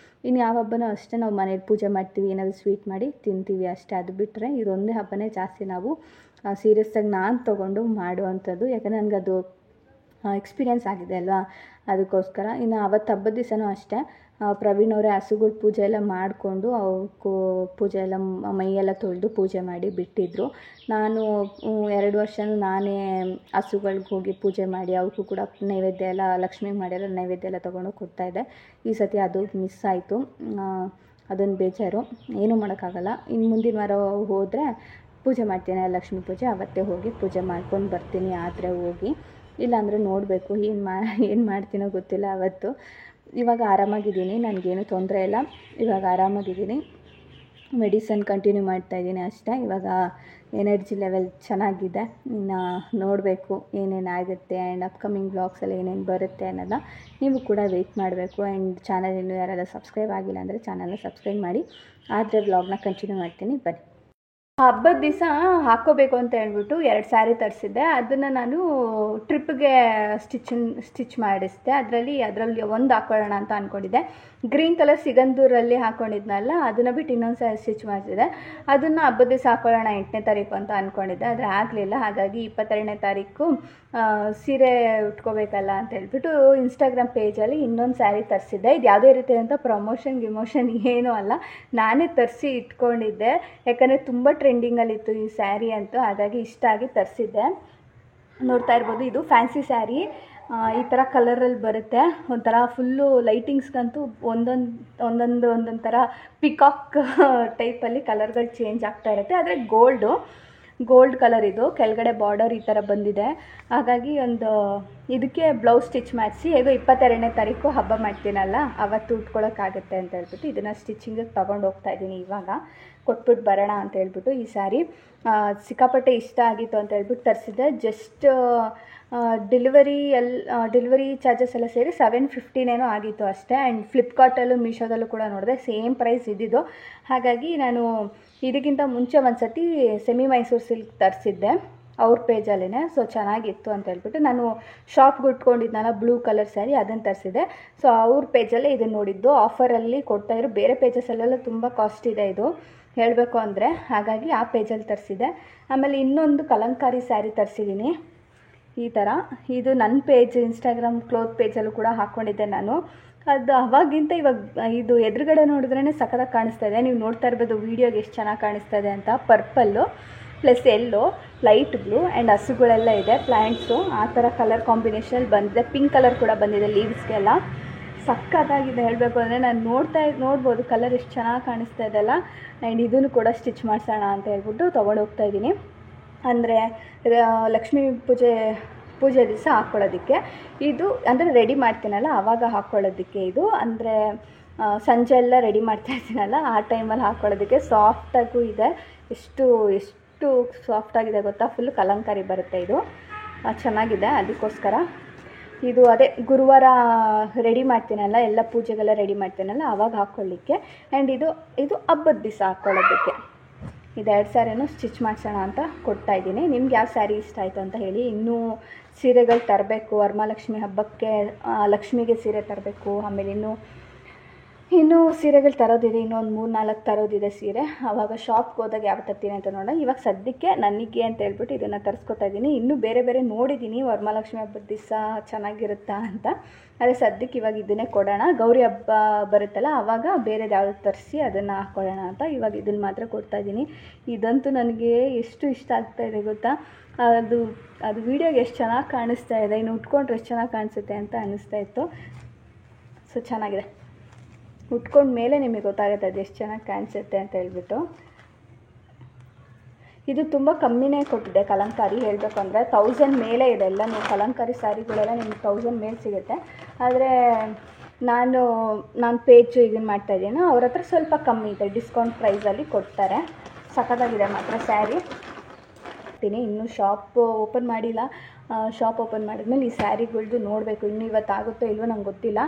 ಇನ್ನು ಯಾವ ಹಬ್ಬನೂ ಅಷ್ಟೇ ನಾವು ಮನೇಲಿ ಪೂಜೆ ಮಾಡ್ತೀವಿ, ಏನಾದರೂ ಸ್ವೀಟ್ ಮಾಡಿ ತಿಂತೀವಿ ಅಷ್ಟೇ. ಅದು ಬಿಟ್ಟರೆ ಇದೊಂದೇ ಹಬ್ಬನೇ ಜಾಸ್ತಿ ನಾವು ಸೀರಿಯಸ್ಸಾಗಿ ನಾನು ತೊಗೊಂಡು ಮಾಡುವಂಥದ್ದು. ಯಾಕಂದರೆ ನನಗದು ಎಕ್ಸ್ಪೀರಿಯೆನ್ಸ್ ಆಗಿದೆ ಅಲ್ವಾ, ಅದಕ್ಕೋಸ್ಕರ. ಇನ್ನು ಅವತ್ತು ಹಬ್ಬದ ದಿವಸನೂ ಅಷ್ಟೇ ಪ್ರವೀಣ್ ಅವರೇ ಹಸುಗಳ ಪೂಜೆ ಎಲ್ಲ ಮಾಡಿಕೊಂಡು ಅವಕ್ಕೂ ಪೂಜೆ ಎಲ್ಲ ಮೈಯೆಲ್ಲ ತೊಳೆದು ಪೂಜೆ ಮಾಡಿ ಬಿಟ್ಟಿದ್ದರು. ನಾನು 2 ವರ್ಷವೂ ನಾನೇ ಹಸುಗಳ್ಗೆ ಹೋಗಿ ಪೂಜೆ ಮಾಡಿ ಅವಕ್ಕೂ ಕೂಡ ನೈವೇದ್ಯ ಎಲ್ಲ ಲಕ್ಷ್ಮಿಗೆ ಮಾಡಿರೋ ನೈವೇದ್ಯ ಎಲ್ಲ ತೊಗೊಂಡು ಕೊಡ್ತಾಯಿದ್ದೆ. ಈ ಸತಿ ಅದು ಮಿಸ್ ಆಯಿತು, ಅದೊಂದು ಬೇಜಾರು. ಏನೂ ಮಾಡೋಕ್ಕಾಗಲ್ಲ. ಇನ್ನು ಮುಂದಿನ ವಾರ ಹೋದರೆ ಪೂಜೆ ಮಾಡ್ತೀನಿ, ಲಕ್ಷ್ಮೀ ಪೂಜೆ ಅವತ್ತೇ ಹೋಗಿ ಪೂಜೆ ಮಾಡ್ಕೊಂಡು ಬರ್ತೀನಿ ಆದರೆ ಹೋಗಿ. ಇಲ್ಲಾಂದರೆ ನೋಡಬೇಕು ಏನು ಮಾಡ್ತೀನೋ ಗೊತ್ತಿಲ್ಲ ಅವತ್ತು. ಇವಾಗ ಆರಾಮಾಗಿದ್ದೀನಿ, ನನಗೇನು ತೊಂದರೆ ಇಲ್ಲ, ಇವಾಗ ಆರಾಮಾಗಿದ್ದೀನಿ. ಮೆಡಿಸನ್ ಕಂಟಿನ್ಯೂ ಮಾಡ್ತಾಯಿದ್ದೀನಿ ಅಷ್ಟೇ. ಇವಾಗ ಎನರ್ಜಿ ಲೆವೆಲ್ ಚೆನ್ನಾಗಿದೆ. ಇನ್ನು ನೋಡಬೇಕು ಏನೇನಾಗುತ್ತೆ ಆ್ಯಂಡ್ ಅಪ್ಕಮಿಂಗ್ ಬ್ಲಾಗ್ಸಲ್ಲಿ ಏನೇನು ಬರುತ್ತೆ ಅನ್ನೋದನ್ನ ನೀವು ಕೂಡ ವೆಯ್ಟ್ ಮಾಡಬೇಕು. ಆ್ಯಂಡ್ ಚಾನಲ್ ಇನ್ನೂ ಯಾರೆಲ್ಲ ಸಬ್ಸ್ಕ್ರೈಬ್ ಆಗಿಲ್ಲ ಅಂದರೆ ಚಾನಲ್ನ ಸಬ್ಸ್ಕ್ರೈಬ್ ಮಾಡಿ. ಆದರೆ ವ್ಲಾಗ್ನ ಕಂಟಿನ್ಯೂ ಮಾಡ್ತೀನಿ, ಬನ್ನಿ. ಹಬ್ಬದ ದಿವಸ ಹಾಕ್ಕೋಬೇಕು ಅಂತ ಹೇಳ್ಬಿಟ್ಟು 2 ಸ್ಯಾರಿ ತರಿಸಿದ್ದೆ. ಅದನ್ನು ನಾನು ಟ್ರಿಪ್ಗೆ ಸ್ಟಿಚ್ ಮಾಡಿಸಿದೆ. ಅದರಲ್ಲಿ ಒಂದು ಹಾಕ್ಕೊಳ್ಳೋಣ ಅಂತ ಅಂದ್ಕೊಂಡಿದ್ದೆ. ಗ್ರೀನ್ ಕಲರ್ ಸಿಗಂದೂರಲ್ಲಿ ಹಾಕ್ಕೊಂಡಿದ್ನಲ್ಲ, ಅದನ್ನು ಬಿಟ್ಟು ಇನ್ನೊಂದು ಸ್ಯಾರಿ ಸ್ಟಿಚ್ ಮಾಡಿಸಿದೆ. ಅದನ್ನು ಹಬ್ಬದ ದಿವಸ ಹಾಕ್ಕೊಳ್ಳೋಣ 8ನೇ ತಾರೀಕು ಅಂತ ಅಂದ್ಕೊಂಡಿದ್ದೆ, ಆದರೆ ಆಗಲಿಲ್ಲ. ಹಾಗಾಗಿ 22ನೇ ತಾರೀಕು ಸೀರೆ ಉಟ್ಕೋಬೇಕಲ್ಲ ಅಂತ ಹೇಳ್ಬಿಟ್ಟು ಇನ್ಸ್ಟಾಗ್ರಾಮ್ ಪೇಜಲ್ಲಿ ಇನ್ನೊಂದು ಸ್ಯಾರಿ ತರಿಸಿದ್ದೆ. ಇದು ಯಾವುದೇ ರೀತಿಯಾದಂಥ ಪ್ರಮೋಷನ್ ಏನೂ ಅಲ್ಲ, ನಾನೇ ತರಿಸಿ ಇಟ್ಕೊಂಡಿದ್ದೆ. ಯಾಕಂದರೆ ತುಂಬ ಟ್ರೆಂಡಿಂಗಲ್ಲಿತ್ತು ಈ ಸ್ಯಾರಿ ಅಂತೂ, ಹಾಗಾಗಿ ಇಷ್ಟ ಆಗಿ ತರಿಸಿದ್ದೆ. ನೋಡ್ತಾ ಇರ್ಬೋದು, ಇದು ಫ್ಯಾನ್ಸಿ ಸ್ಯಾರಿ. ಈ ಥರ ಕಲರಲ್ಲಿ ಬರುತ್ತೆ. ಒಂಥರ ಫುಲ್ಲು ಲೈಟಿಂಗ್ಸ್ಗಂತೂ ಒಂದೊಂದು ಥರ ಪಿಕಾಕ್ ಟೈಪಲ್ಲಿ ಕಲರ್ಗಳು ಚೇಂಜ್ ಆಗ್ತಾ ಇರುತ್ತೆ. ಆದರೆ ಗೋಲ್ಡ್ ಕಲರ್ ಇದು. ಕೆಳಗಡೆ ಬಾರ್ಡರ್ ಈ ಥರ ಬಂದಿದೆ. ಹಾಗಾಗಿ ಇದಕ್ಕೆ ಬ್ಲೌಸ್ ಸ್ಟಿಚ್ ಮಾಡಿಸಿ ಹೇಗೋ 22ನೇ ತಾರೀಕು ಹಬ್ಬ ಮಾಡ್ತೀನಲ್ಲ ಅವತ್ತು ಉಟ್ಕೊಳ್ಳೋಕ್ಕಾಗುತ್ತೆ ಅಂತ ಹೇಳ್ಬಿಟ್ಟು ಇದನ್ನು ಸ್ಟಿಚಿಂಗಿಗೆ ತೊಗೊಂಡು ಹೋಗ್ತಾಯಿದ್ದೀನಿ. ಇವಾಗ ಕೊಟ್ಬಿಟ್ಟು ಬರೋಣ ಅಂತ ಹೇಳ್ಬಿಟ್ಟು ಈ ಸ್ಯಾರಿ ಸಿಕ್ಕಾಪಟ್ಟೆ ಇಷ್ಟ ಆಗಿತ್ತು ಅಂತ ಹೇಳ್ಬಿಟ್ಟು ತರಿಸಿದ್ದೆ. ಜಸ್ಟ್ ಡೆಲಿವರಿ ಚಾರ್ಜಸ್ ಎಲ್ಲ ಸೇರಿ 750 ಆಗಿತ್ತು ಅಷ್ಟೇ. ಆ್ಯಂಡ್ ಫ್ಲಿಪ್ಕಾರ್ಟಲ್ಲೂ ಮೀಶೋದಲ್ಲೂ ಕೂಡ ನೋಡಿದೆ ಸೇಮ್ ಪ್ರೈಸ್ ಇದ್ದಿದ್ದು. ಹಾಗಾಗಿ ನಾನು ಇದಕ್ಕಿಂತ ಮುಂಚೆ ಒಂದು ಸತಿ ಸೆಮಿ ಮೈಸೂರು ಸಿಲ್ಕ್ ತರಿಸಿದ್ದೆ ಅವ್ರ ಪೇಜಲ್ಲೇ. ಸೊ ಚೆನ್ನಾಗಿತ್ತು ಅಂತ ಹೇಳ್ಬಿಟ್ಟು ನಾನು ಶಾಪ್ಗೆ ಉಟ್ಕೊಂಡಿದ್ನಲ್ಲ ಬ್ಲೂ ಕಲರ್ ಸ್ಯಾರಿ, ಅದನ್ನು ತರಿಸಿದೆ. ಸೊ ಅವ್ರ ಪೇಜಲ್ಲೇ ಇದನ್ನು ನೋಡಿದ್ದು, ಆಫರಲ್ಲಿ ಕೊಡ್ತಾಯಿದ್ರು. ಬೇರೆ ಪೇಜಸ್ಸಲ್ಲೆಲ್ಲ ತುಂಬ ಕಾಸ್ಟ್ ಇದೆ ಇದು ಹೇಳಬೇಕು ಅಂದರೆ, ಹಾಗಾಗಿ ಆ ಪೇಜಲ್ಲಿ ತರಿಸಿದೆ. ಆಮೇಲೆ ಇನ್ನೊಂದು ಕಲಂಕಾರಿ ಸ್ಯಾರಿ ತರಿಸಿದ್ದೀನಿ ಈ ಥರ. ಇದು ನನ್ನ ಪೇಜ್ ಇನ್ಸ್ಟಾಗ್ರಾಮ್ ಕ್ಲೋತ್ ಪೇಜಲ್ಲೂ ಕೂಡ ಹಾಕ್ಕೊಂಡಿದ್ದೆ ನಾನು. ಅದು ಅವಾಗಿಂತ ಇವಾಗ ಇದು ಎದುರುಗಡೆ ನೋಡಿದ್ರೇ ಸಖತ್ತಾಗಿ ಕಾಣಿಸ್ತಾ ಇದೆ. ನೀವು ನೋಡ್ತಾ ಇರ್ಬೋದು ವೀಡಿಯೋಗೆ ಎಷ್ಟು ಚೆನ್ನಾಗಿ ಕಾಣಿಸ್ತಾ ಇದೆ ಅಂತ. Purple plus yellow, light blue and ಹಸುಗಳೆಲ್ಲ ಇದೆ, ಪ್ಲ್ಯಾಂಟ್ಸು. ಆ ಥರ ಕಲರ್ ಕಾಂಬಿನೇಷನಲ್ಲಿ ಬಂದಿದೆ. ಪಿಂಕ್ ಕಲರ್ ಕೂಡ ಬಂದಿದೆ ಲೀವ್ಸ್ಗೆಲ್ಲ. ಸಖತ್ತಾಗಿದೆ ಹೇಳಬೇಕು ಅಂದರೆ. ನಾನು ನೋಡ್ಬೋದು ಕಲರ್ ಎಷ್ಟು ಚೆನ್ನಾಗಿ ಕಾಣಿಸ್ತಾ ಇದೆಲ್ಲ. ಆ್ಯಂಡ್ ಇದನ್ನು ಕೂಡ ಸ್ಟಿಚ್ ಮಾಡಿಸೋಣ ಅಂತ ಹೇಳ್ಬಿಟ್ಟು ತೊಗೊಂಡು ಹೋಗ್ತಾಯಿದ್ದೀನಿ. ಅಂದರೆ ಲಕ್ಷ್ಮೀ ಪೂಜೆ ದಿವಸ ಹಾಕ್ಕೊಳ್ಳೋದಕ್ಕೆ ಇದು, ಅಂದರೆ ರೆಡಿ ಮಾಡ್ತೀನಲ್ಲ ಆವಾಗ ಹಾಕ್ಕೊಳ್ಳೋದಕ್ಕೆ ಇದು. ಅಂದರೆ ಸಂಜೆ ಎಲ್ಲ ರೆಡಿ ಮಾಡ್ತಾಯಿದ್ದೀನಲ್ಲ ಆ ಟೈಮಲ್ಲಿ ಹಾಕ್ಕೊಳ್ಳೋದಕ್ಕೆ. ಸಾಫ್ಟಾಗೂ ಇದೆ, ಎಷ್ಟು ಸಾಫ್ಟಾಗಿದೆ ಗೊತ್ತಾ, ಫುಲ್ಲು ಕಲಂಕಾರಿ ಬರುತ್ತೆ ಇದು. ಚೆನ್ನಾಗಿದೆ. ಅದಕ್ಕೋಸ್ಕರ ಇದು ಅದೇ ಗುರುವಾರ ರೆಡಿ ಮಾಡ್ತೀನಲ್ಲ, ಎಲ್ಲ ಪೂಜೆಗೆಲ್ಲ ರೆಡಿ ಮಾಡ್ತೀನಲ್ಲ ಆವಾಗ ಹಾಕ್ಕೊಳ್ಳಿಕ್ಕೆ. ಆ್ಯಂಡ್ ಇದು ಹಬ್ಬದ ದಿವಸ ಹಾಕ್ಕೊಳ್ಳೋದಕ್ಕೆ. ಇದು 2 ಸ್ಯಾರಿನೂ ಸ್ಟಿಚ್ ಮಾಡಿಸೋಣ ಅಂತ ಕೊಡ್ತಾಯಿದ್ದೀನಿ. ನಿಮ್ಗೆ ಯಾವ ಸ್ಯಾರಿ ಇಷ್ಟ ಆಯಿತು ಅಂತ ಹೇಳಿ. ಇನ್ನೂ ಸೀರೆಗಳು ತರಬೇಕು, ವರಮಹಾಲಕ್ಷ್ಮಿ ಹಬ್ಬಕ್ಕೆ ಲಕ್ಷ್ಮಿಗೆ ಸೀರೆ ತರಬೇಕು. ಆಮೇಲೆ ಇನ್ನೂ ಇನ್ನೂ ಸೀರೆಗಳು ತರೋದಿದೆ, ಇನ್ನೊಂದು 3-4 ತರೋದಿದೆ ಸೀರೆ. ಆವಾಗ ಶಾಪ್ಗೆ ಹೋದಾಗ ಯಾವ ತರ್ತೀನಿ ಅಂತ ನೋಡೋಣ. ಇವಾಗ ಸದ್ಯಕ್ಕೆ ನನಗೆ ಅಂತ ಹೇಳ್ಬಿಟ್ಟು ಇದನ್ನು ತರಿಸ್ಕೊತಾ ಇದ್ದೀನಿ. ಇನ್ನೂ ಬೇರೆ ಬೇರೆ ನೋಡಿದ್ದೀನಿ ವರಮಹಾಲಕ್ಷ್ಮಿ ಹಬ್ಬದ ದಿವಸ ಚೆನ್ನಾಗಿರುತ್ತಾ ಅಂತ. ಅದೇ ಸದ್ಯಕ್ಕೆ ಇವಾಗ ಇದನ್ನೇ ಕೊಡೋಣ. ಗೌರಿ ಹಬ್ಬ ಬರುತ್ತಲ್ಲ ಆವಾಗ ಬೇರೆದು ಯಾವುದು ತರಿಸಿ ಅದನ್ನು ಹಾಕ್ಕೊಳ್ಳೋಣ ಅಂತ ಇವಾಗ ಇದನ್ನು ಮಾತ್ರ ಕೊಡ್ತಾಯಿದ್ದೀನಿ. ಇದಂತೂ ನನಗೆ ಎಷ್ಟು ಇಷ್ಟ ಆಗ್ತಾಯಿದೆ ಗೊತ್ತಾ. ಅದು ವೀಡಿಯೋಗೆ ಎಷ್ಟು ಚೆನ್ನಾಗಿ ಕಾಣಿಸ್ತಾ ಇದೆ, ಇನ್ನು ಉಟ್ಕೊಂಡ್ರೆ ಎಷ್ಟು ಚೆನ್ನಾಗಿ ಕಾಣಿಸುತ್ತೆ ಅಂತ ಅನ್ನಿಸ್ತಾ ಇತ್ತು. ಸೊ ಚೆನ್ನಾಗಿದೆ, ಉಟ್ಕೊಂಡ ಮೇಲೆ ನಿಮಗೆ ಗೊತ್ತಾಗುತ್ತೆ ಅದು ಎಷ್ಟು ಚೆನ್ನಾಗಿ ಕಾಣಿಸುತ್ತೆ ಅಂತ ಹೇಳ್ಬಿಟ್ಟು. ಇದು ತುಂಬ ಕಮ್ಮಿನೇ ಕೊಟ್ಟಿದೆ ಕಲಂಕಾರಿ, ಹೇಳಬೇಕು ಅಂದರೆ 1000 ಮೇಲೆ ಇದೆ ಎಲ್ಲ. ನೀವು ಕಲಂಕಾರಿ ಸ್ಯಾರಿಗಳೆಲ್ಲ ನಿಮ್ಗೆ 1000 ಮೇಲೆ ಸಿಗುತ್ತೆ. ಆದರೆ ನಾನು ಪೇಜು ಇದನ್ನು ಮಾಡ್ತಾಯಿದ್ದೀನಿ, ಅವ್ರ ಹತ್ರ ಸ್ವಲ್ಪ ಕಮ್ಮಿ ಇದೆ, ಡಿಸ್ಕೌಂಟ್ ಪ್ರೈಸಲ್ಲಿ ಕೊಡ್ತಾರೆ. ಸಖತ್ತಾಗಿದೆ ಮಾತ್ರ ಸ್ಯಾರಿ. ಇನ್ನೂ ಶಾಪ್ ಓಪನ್ ಮಾಡಿಲ್ಲ. ಶಾಪ್ ಓಪನ್ ಮಾಡಿದ್ಮೇಲೆ ಈ ಸ್ಯಾರಿಗಳ್ದು ನೋಡಬೇಕು. ಇನ್ನೂ ಇವತ್ತು ಆಗುತ್ತೋ ಇಲ್ವೋ ನಂಗೆ ಗೊತ್ತಿಲ್ಲ.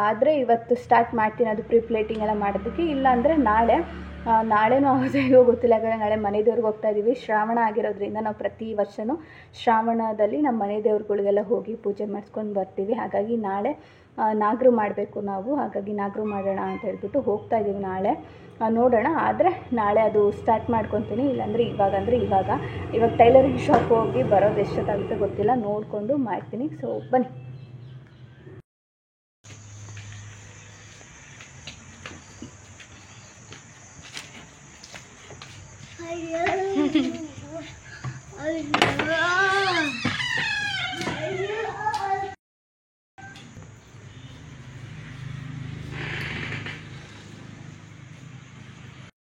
ಆದರೆ ಇವತ್ತು ಸ್ಟಾರ್ಟ್ ಮಾಡ್ತೀನಿ ಅದು ಪ್ರಿಪ್ಲೇಟಿಂಗ್ ಎಲ್ಲ ಮಾಡೋದಕ್ಕೆ. ಇಲ್ಲಾಂದರೆ ನಾಳೆನೂ ಆಗೋದೇ ಇಲ್ವೋ ಗೊತ್ತಿಲ್ಲ. ಯಾಕಂದರೆ ನಾಳೆ ಮನೆ ದೇವ್ರಿಗೆ ಹೋಗ್ತಾಯಿದ್ದೀವಿ. ಶ್ರಾವಣ ಆಗಿರೋದ್ರಿಂದ ನಾವು ಪ್ರತಿ ವರ್ಷವೂ ಶ್ರಾವಣದಲ್ಲಿ ನಮ್ಮ ಮನೆ ದೇವ್ರುಗಳಿಗೆಲ್ಲ ಹೋಗಿ ಪೂಜೆ ಮಾಡಿಸ್ಕೊಂಡು ಬರ್ತೀವಿ. ಹಾಗಾಗಿ ನಾಳೆ ನಾಗರು ಮಾಡಬೇಕು ನಾವು. ಹಾಗಾಗಿ ನಾಗರು ಮಾಡೋಣ ಅಂತ ಹೇಳ್ಬಿಟ್ಟು ಹೋಗ್ತಾಯಿದ್ದೀವಿ ನಾಳೆ. ನೋಡೋಣ, ಆದರೆ ನಾಳೆ ಅದು ಸ್ಟಾರ್ಟ್ ಮಾಡ್ಕೊತೀನಿ. ಇಲ್ಲಾಂದರೆ ಇವಾಗ ಟೈಲರಿಂಗ್ ಶಾಪ್ ಹೋಗಿ ಬರೋದು ಎಷ್ಟೊತ್ತಾಗುತ್ತೆ ಗೊತ್ತಿಲ್ಲ, ನೋಡಿಕೊಂಡು ಮಾಡ್ತೀನಿ. ಸೊ ಬನ್ನಿ.